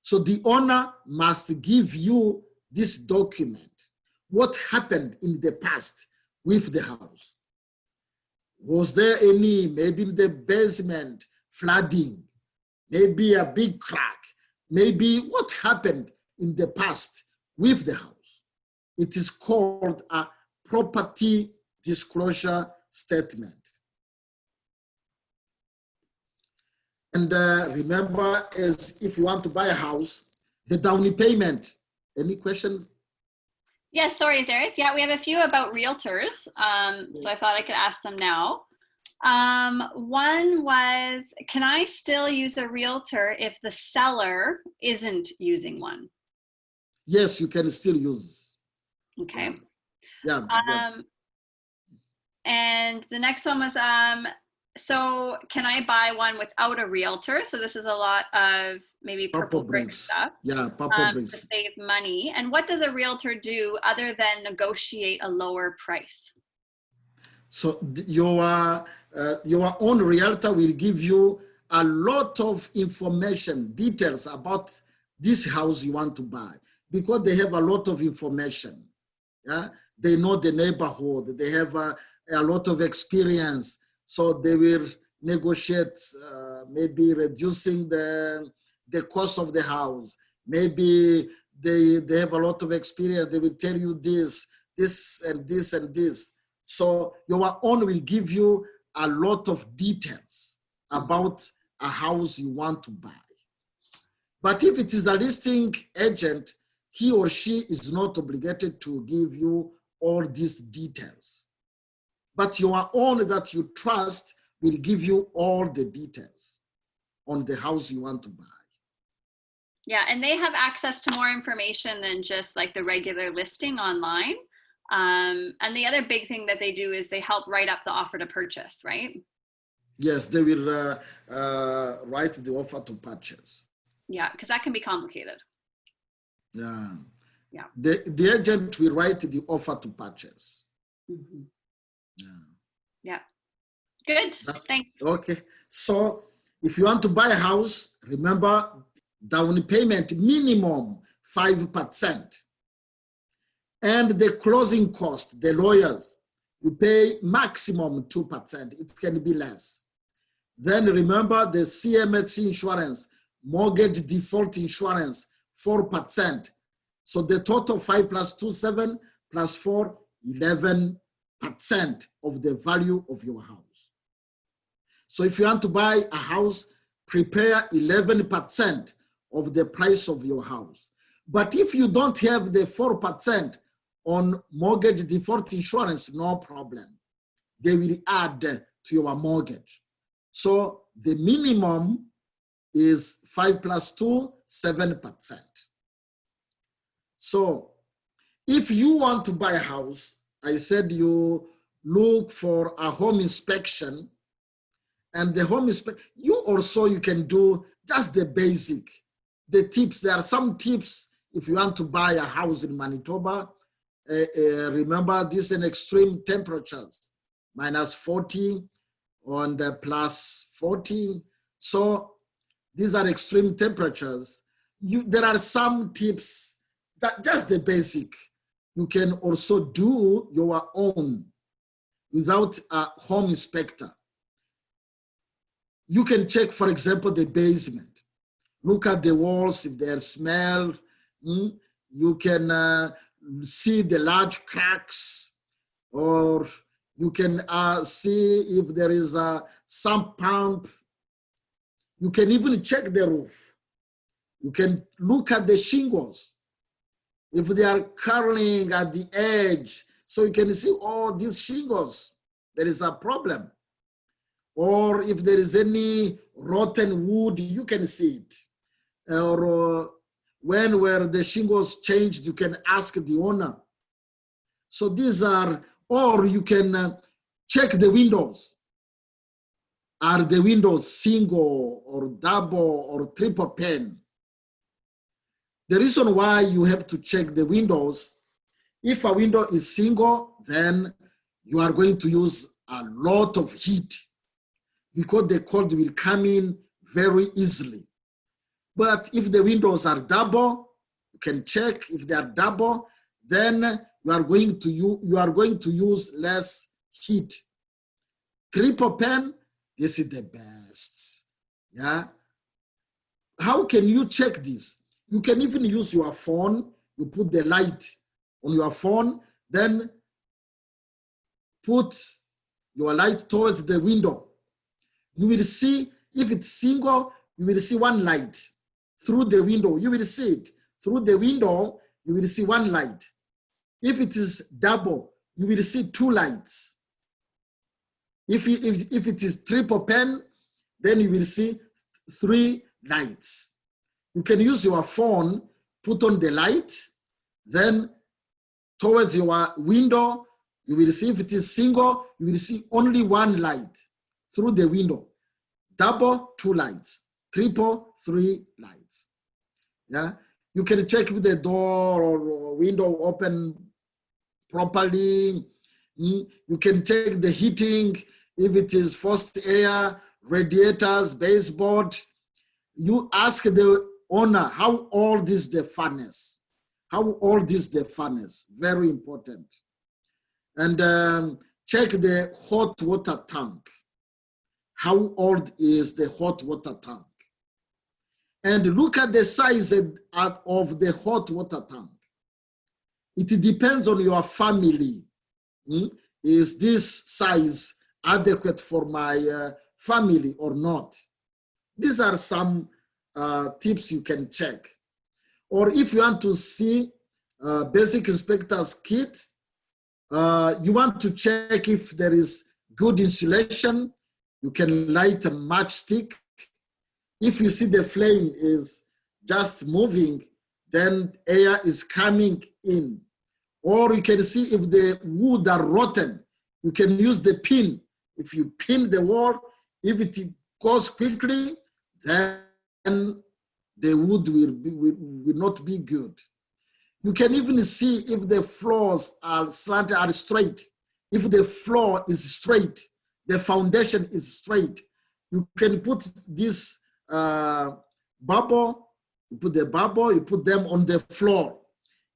So the owner must give you this document. What happened in the past with the house? Was there any, maybe in the basement, flooding, maybe a big crack, maybe what happened in the past with the house? It is called a property disclosure statement. And remember, as if you want to buy a house, the down payment. Any questions? Yes, sorry, Zarius. Yeah, we have a few about realtors. So I thought I could ask them now. One was, can I still use a realtor if the seller isn't using one? Yes, you can still use. Okay. Yeah. And the next one was, so can I buy one without a realtor? So this is a lot of maybe purple brick stuff. Yeah, purple bricks. To save money. And what does a realtor do other than negotiate a lower price? So your own realtor will give you a lot of information, details about this house you want to buy, because they have a lot of information. Yeah, they know the neighborhood. They have a lot of experience, so they will negotiate, maybe reducing the cost of the house. Maybe they have a lot of experience. They will tell you this, and this, and this. So your own will give you a lot of details about a house you want to buy. But if it is a listing agent, he or she is not obligated to give you all these details. But your own that you trust will give you all the details on the house you want to buy. Yeah, and they have access to more information than just like the regular listing online. And the other big thing that they do is they help write up the offer to purchase, right? Yes, they will write the offer to purchase. Yeah, because that can be complicated. Yeah. Yeah. The agent will write the offer to purchase. Mm-hmm. Yeah. Yeah. Good. Thanks. Okay. So if you want to buy a house, remember down payment minimum 5%. And the closing cost, the lawyers, you pay maximum 2%. It can be less. Then remember the CMHC insurance, mortgage default insurance, 4%. So the total 5 plus 2, 7 plus 4, 11% of the value of your house. So if you want to buy a house, prepare 11% of the price of your house. But if you don't have the 4% on mortgage default insurance, no problem. They will add to your mortgage. So the minimum is 5 plus 2, 7%. So if you want to buy a house, I said you look for a home inspection, and the home inspection, you can do just the basic, the tips. There are some tips if you want to buy a house in Manitoba. Remember, this is extreme temperatures, minus 40 and plus 40. So these are extreme temperatures. There are some tips that just the basic. You can also do your own without a home inspector. You can check, for example, the basement. Look at the walls, if they smell. You can see the large cracks, or you can see if there is a sump pump. You can even check the roof. You can look at the shingles, if they are curling at the edge, so you can see, oh, these shingles, there is a problem. Or if there is any rotten wood, you can see it. Or where the shingles changed, you can ask the owner. So these are, or you can check the windows. Are the windows single or double or triple pane? The reason why you have to check the windows, if a window is single, then you are going to use a lot of heat because the cold will come in very easily. But if the windows are double, you can check if they are double, then you are going to use less heat. Triple pane, this is the best. Yeah. How can you check this? You can even use your phone. You put the light on your phone, then put your light towards the window. You will see, if it's single, you will see one light through the window. You will see it through the window. You will see one light. If it is double, you will see two lights. If it is triple pane, then you will see three lights. You can use your phone, put on the light, then towards your window, you will see, if it is single, you will see only one light through the window. Double, two lights. Triple, three lights. Yeah, you can check if the door or window open properly. You can check the heating, if it is forced air, radiators, baseboard. You ask the owner how old is the furnace, How old is the furnace? Very important. And check the hot water tank. How old is the hot water tank? And look at the size of the hot water tank. It depends on your family. Is this size adequate for my family or not? These are some tips you can check. Or if you want to see basic inspector's kit, you want to check if there is good insulation. You can light a matchstick. If you see the flame is just moving, then air is coming in. Or you can see if the wood are rotten. You can use the pin. If you pin the wall, if it goes quickly, then the wood will not be good. You can even see if the floors are slanted, are straight. If the floor is straight, the foundation is straight. You can put this bubble, you put the bubble, you put them on the floor.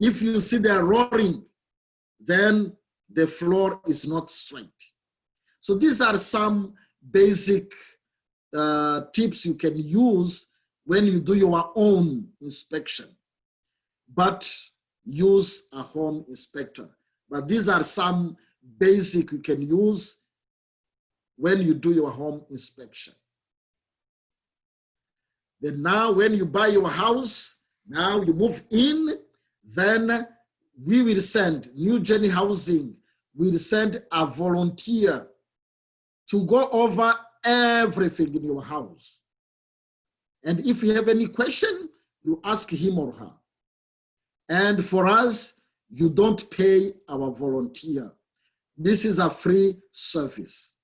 If you see they're roaring, then the floor is not straight. So these are some basic tips you can use when you do your own inspection, but use a home inspector. But these are some basic you can use when you do your home inspection. Then now when you buy your house, now you move in, then we will send, New Journey Housing will send a volunteer to go over everything in your house. And if you have any question, you ask him or her. And for us, you don't pay our volunteer. This is a free service.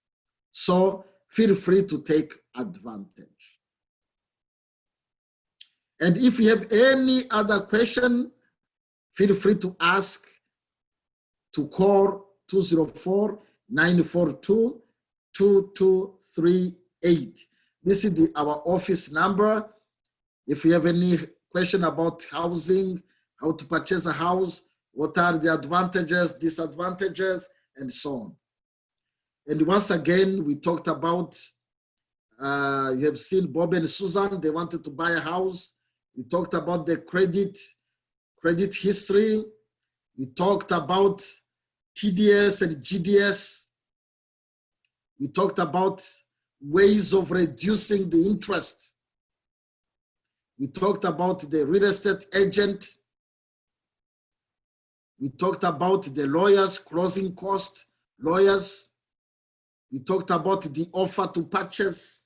So feel free to take advantage. And if you have any other question, feel free to ask, to call 204-942-2238. This is our office number. If you have any question about housing, how to purchase a house, what are the advantages, disadvantages, and so on. And once again, we talked about, you have seen Bob and Susan, they wanted to buy a house. We talked about the credit history. We talked about TDS and GDS. We talked about ways of reducing the interest. We talked about the real estate agent. We talked about the lawyers, closing cost, lawyers. We talked about the offer to purchase.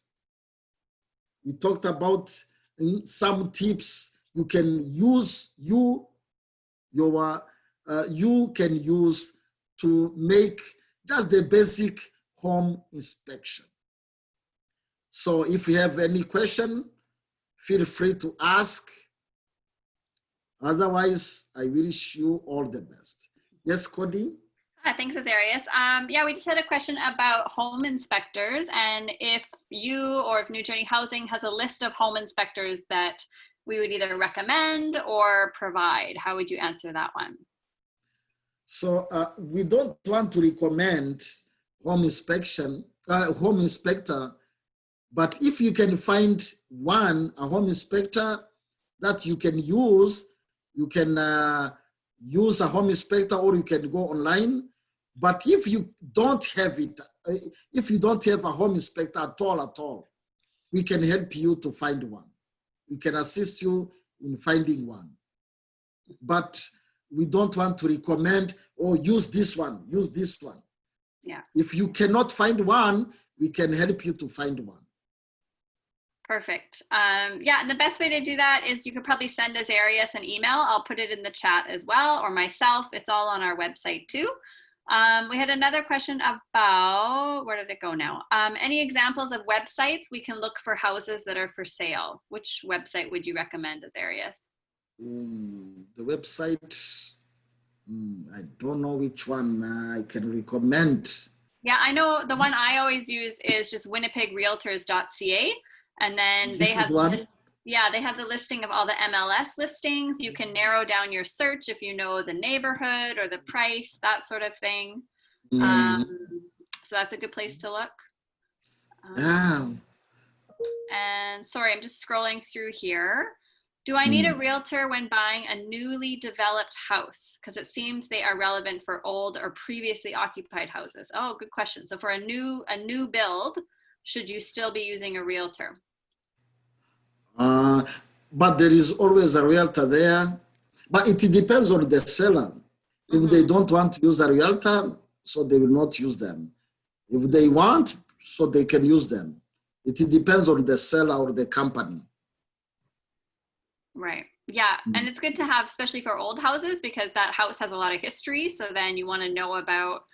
We talked about some tips you can use, you can use to make just the basic home inspection. So if you have any question, feel free to ask. Otherwise, I wish you all the best. Yes, Cody? Thanks, Azarius. Yeah, we just had a question about home inspectors, and if you or if New Journey Housing has a list of home inspectors that we would either recommend or provide. How would you answer that one? So we don't want to recommend home inspector, but if you can find a home inspector that you can use a home inspector, or you can go online. But if you don't have it, if you don't have a home inspector at all, we can help you to find one. We can assist you in finding one. But we don't want to recommend, or use this one, use this one. Yeah. If you cannot find one, we can help you to find one. Perfect. Yeah, and the best way to do that is you could probably send Azarius an email. I'll put it in the chat as well, or myself. It's all on our website too. We had another question about, where did it go now? Any examples of websites we can look for houses that are for sale? Which website would you recommend, Azarius? The website, I don't know which one I can recommend. Yeah, I know the one I always use is just winnipegrealtors.ca. And then This is one. Yeah, they have the listing of all the MLS listings. You can narrow down your search if you know the neighborhood or the price, that sort of thing. Um, Mm, so that's a good place to look. yeah. And sorry, I'm just scrolling through here. Do I need a Mm. realtor when buying a newly developed house? Because it seems they are relevant for old or previously occupied houses. Oh, good question. So for a new build, should you still be using a realtor? Uh, but there is always a realtor there. But it depends on the seller. If they Mm-hmm. don't want to use a realtor, so they will not use them. If they want, so they can use them. It depends on the seller or the company. Right. Yeah. Mm. And it's good to have, especially for old houses, because that house has a lot of history. So then you want to know about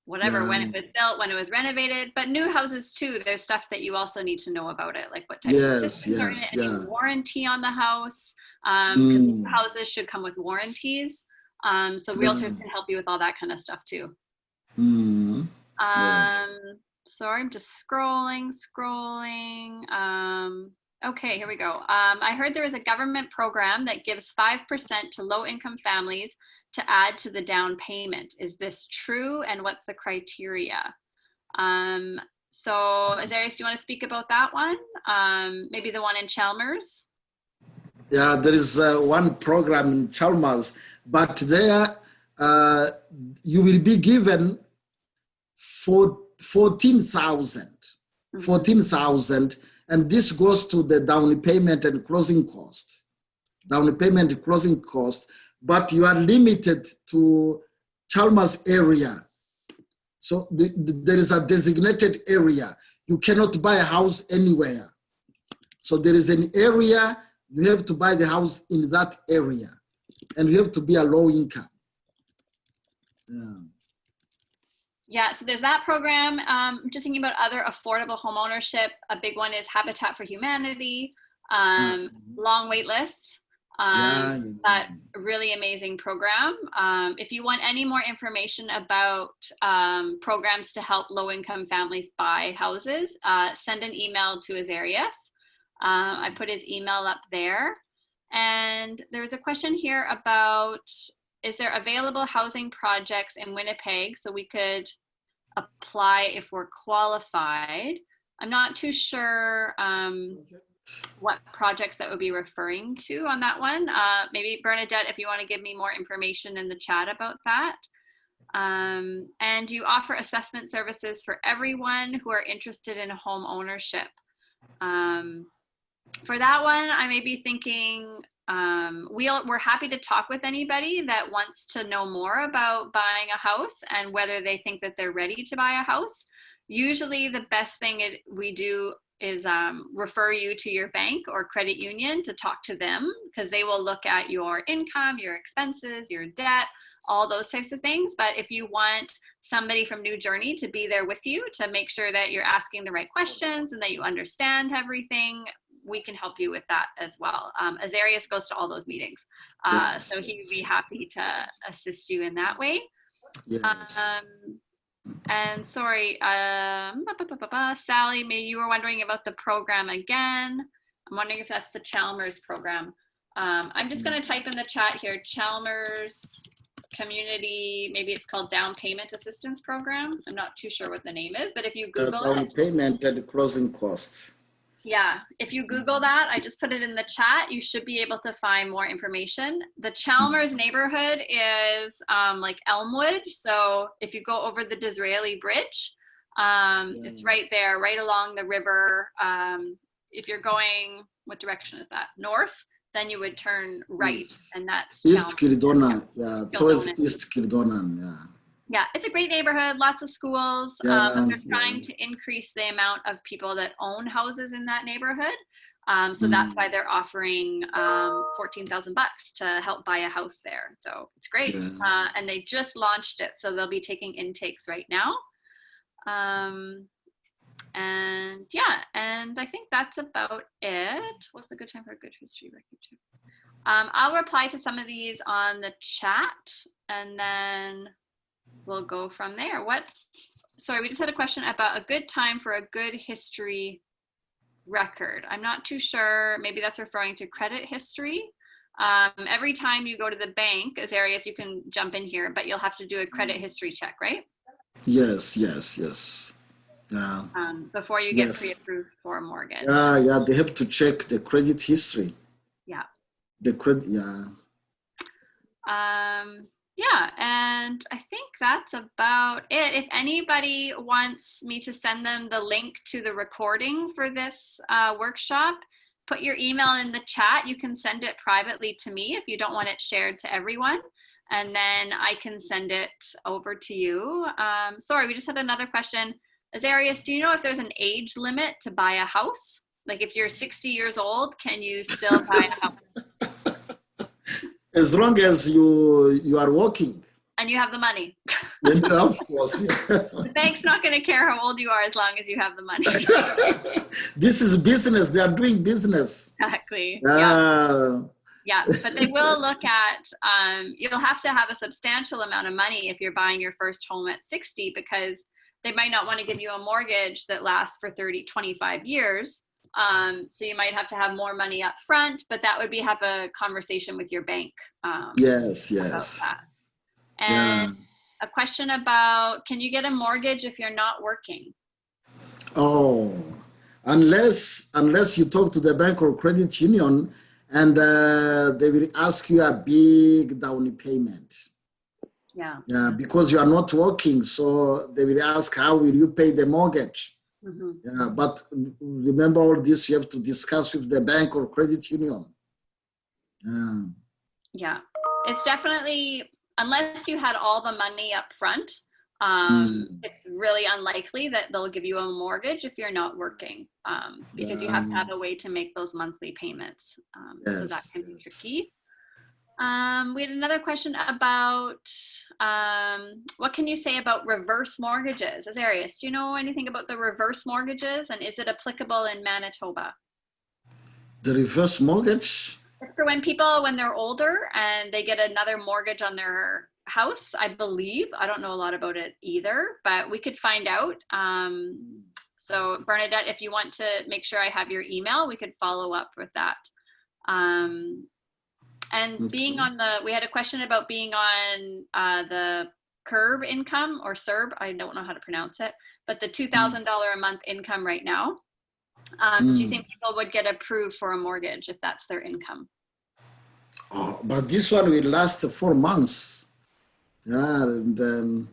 whatever, when it Yeah. was built, when it was renovated. But new houses too, there's stuff that you also need to know about it, like what type of Yes, systems are in it, yes, any yeah. warranty on the house, because new Mm. houses should come with warranties. So Yeah. realtors can help you with all that kind of stuff too. Mm. Yes. Um, Sorry, I'm just scrolling. Okay, here we go. I heard there is a government program that gives 5% to low-income families to add to the down payment. Is this true, and what's the criteria? So, Azarius, do you want to speak about that one? Maybe the one in Chalmers? Yeah, there is one program in Chalmers, but there uh, you will be given for 14,000, Mm-hmm. 14,000, and this goes to the down payment and closing cost. Down payment and closing cost, but you are limited to Chalmers area. So there is a designated area. You cannot buy a house anywhere. So there is an area, you have to buy the house in that area, and you have to be a low income. Yeah. Yeah, so there's that program. Just thinking about other affordable home ownership. A big one is Habitat for Humanity, Uh, long wait lists. yeah, That really amazing program. If you want any more information about programs to help low-income families buy houses, send an email to Azarius. I put his email up there. And there's a question here about, is there available housing projects in Winnipeg so we could apply if we're qualified? I'm not too sure what projects that would be referring to on that one. Maybe Bernadette, if you want to give me more information in the chat about that. And you offer assessment services for everyone who are interested in home ownership. For that one, I may be thinking we're happy to talk with anybody that wants to know more about buying a house and whether they think that they're ready to buy a house. Usually the best thing we do is refer you to your bank or credit union to talk to them, because they will look at your income, your expenses, your debt, all those types of things. But if you want somebody from New Journey to be there with you to make sure that you're asking the right questions and that you understand everything, we can help you with that as well. Azarius goes to all those meetings, yes, so he would be happy to assist you in that way. yes. And sorry, Sally, maybe you were wondering about the program again. I'm wondering if that's the Chalmers program. I'm just going to type in the chat here, Chalmers Community, maybe it's called Down Payment Assistance Program. I'm not too sure what the name is, but if you Google Down it, payment and closing costs. yeah, if you Google that, I just put it in the chat, you should be able to find more information. The Chalmers neighborhood is like Elmwood. So if you go over the Disraeli Bridge, it's right there, right along the river. If you're going, what direction is that? North, then you would turn right, East, and that's East Chalmers. Kildonan, yeah, towards Kildonan. East Kildonan, yeah. Yeah, it's a great neighborhood, lots of schools, but Yeah, they're yeah. trying to increase the amount of people that own houses in that neighborhood. So that's Mm, why they're offering 14,000 bucks to help buy a house there. So it's great. yeah. And they just launched it, so they'll be taking intakes right now. And yeah, and I think that's about it. What's a good time for a good history record check? I'll reply to some of these on the chat, and then we'll go from there. Sorry, we just had a question about a good time for a good history record. I'm not too sure. Maybe that's referring to credit history. Every time you go to the bank, Azarius, you can jump in here, but you'll have to do a credit history check, right? Yes, yes, yes. Yeah. Before you get Yes. pre-approved for a mortgage. Yeah, they have to check the credit history. Yeah. The credit, yeah. Yeah, and I think that's about it. If anybody wants me to send them the link to the recording for this workshop, put your email in the chat. You can send it privately to me if you don't want it shared to everyone. And then I can send it over to you. Sorry, we just had another question. Azarius, do you know if there's an age limit to buy a house? Like if you're 60 years old, can you still buy a house? As long as you are working. And you have the money. Then, of course. The bank's not going to care how old you are as long as you have the money. This is business. They are doing business. Exactly. Yeah, but they will look at, you'll have to have a substantial amount of money if you're buying your first home at 60, because they might not want to give you a mortgage that lasts for 30, 25 years. So you might have to have more money up front, but that would be have a conversation with your bank. Yes. About that. And a question about, can you get a mortgage if you're not working? Oh, unless you talk to the bank or credit union, and they will ask you a big down payment. Yeah. Because you are not working, so they will ask, how will you pay the mortgage? Mm-hmm. But remember all this, you have to discuss with the bank or credit union. Yeah, it's definitely, unless you had all the money up front, it's really unlikely that they'll give you a mortgage if you're not working, because you have to have a way to make those monthly payments. So that can be tricky. We had another question about what can you say about reverse mortgages? Azarius, do you know anything about the reverse mortgages, and is it applicable in Manitoba? The reverse mortgage? It's for when people, when they're older and they get another mortgage on their house, I believe. I don't know a lot about it either, but we could find out. So Bernadette, if you want to make sure I have your email, we could follow up with that. And being on the, we had a question about being on the CURB income or CERB, I don't know how to pronounce it, but the $2,000 a month income right now. Do you think people would get approved for a mortgage if that's their income? Oh, but this one will last 4 months. Yeah, and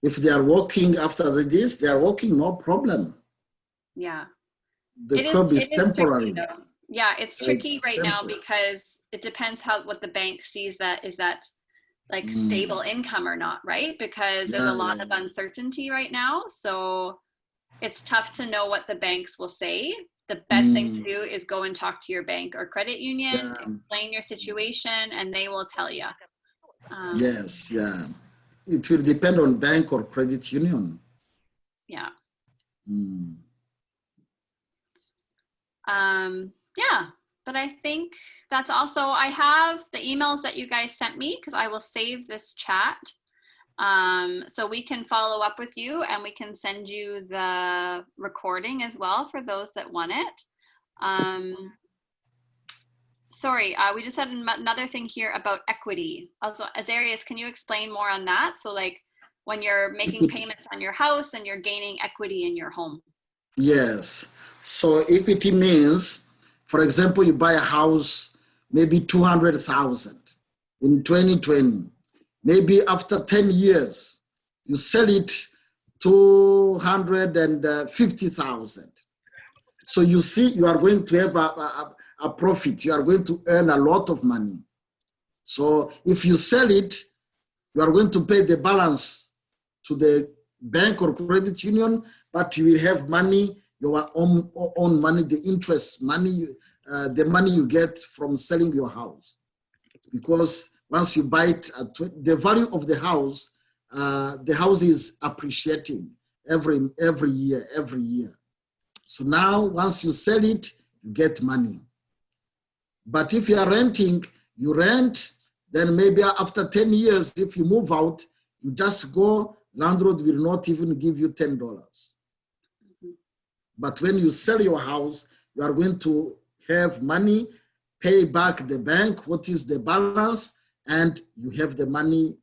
if they are working after this, they are working, no problem. Yeah. The CURB is temporary. Tricky, yeah, it's tricky right now because it depends what the bank sees that is that like stable income or not, right? Because there's a lot of uncertainty right now. So it's tough to know what the banks will say. The best thing to do is go and talk to your bank or credit union, explain your situation, and they will tell you. Yes, yeah. It will depend on bank or credit union. Yeah. Yeah, but I think that's also, I have the emails that you guys sent me because I will save this chat. So we can follow up with you and we can send you the recording as well for those that want it. Sorry, we just had another thing here about equity. Also, Azarius, can you explain more on that? So like when you're making payments on your house and you're gaining equity in your home. Yes. So equity means, for example, you buy a house, maybe 200,000 in 2020. Maybe after 10 years, you sell it 250,000. So you see, you are going to have a profit. You are going to earn a lot of money. So if you sell it, you are going to pay the balance to the bank or credit union, but you will have money, your own money, the interest money, the money you get from selling your house. Because once you buy it, the value of the house is appreciating every year. So now, once you sell it, you get money. But if you are renting, you rent, then maybe after 10 years, if you move out, you just go, landlord will not even give you $10. But when you sell your house, you are going to have money, pay back the bank, what is the balance, and you have the money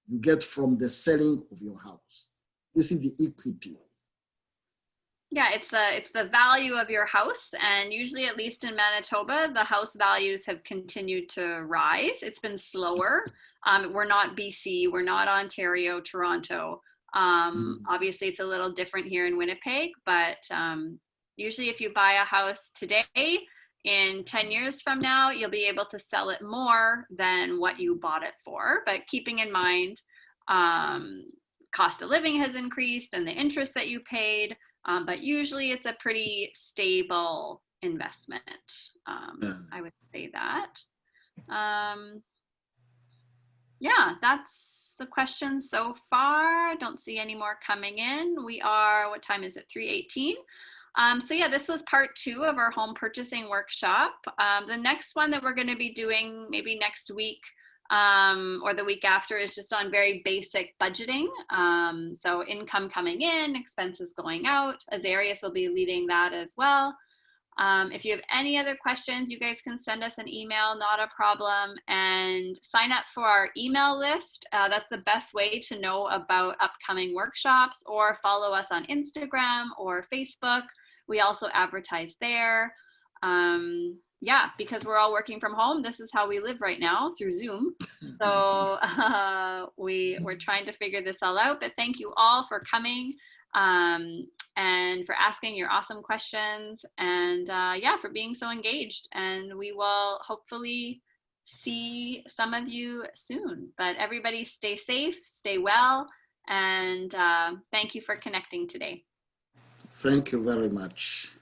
you get from the selling of your house. This is the equity. Yeah, it's the value of your house, and usually, at least in Manitoba, the house values have continued to rise. It's been slower. We're not BC, we're not Ontario, Toronto. Obviously, it's a little different here in Winnipeg, but usually, if you buy a house today, in 10 years from now, you'll be able to sell it more than what you bought it for. But keeping in mind, cost of living has increased and the interest that you paid. But usually it's a pretty stable investment. I would say that. Yeah, that's the questions so far. Don't see any more coming in. We are, what time is it? 3:18. So yeah, this was part 2 of our home purchasing workshop. The next one that we're going to be doing maybe next week or the week after is just on very basic budgeting. So income coming in, expenses going out. Azarius will be leading that as well. If you have any other questions, you guys can send us an email, not a problem, and sign up for our email list. That's the best way to know about upcoming workshops, or follow us on Instagram or Facebook. We also advertise there. Yeah, because we're all working from home, this is how we live right now, through Zoom. So we're trying to figure this all out, but thank you all for coming and for asking your awesome questions, and yeah, for being so engaged. And we will hopefully see some of you soon. But everybody stay safe, stay well, and thank you for connecting today. Thank you very much.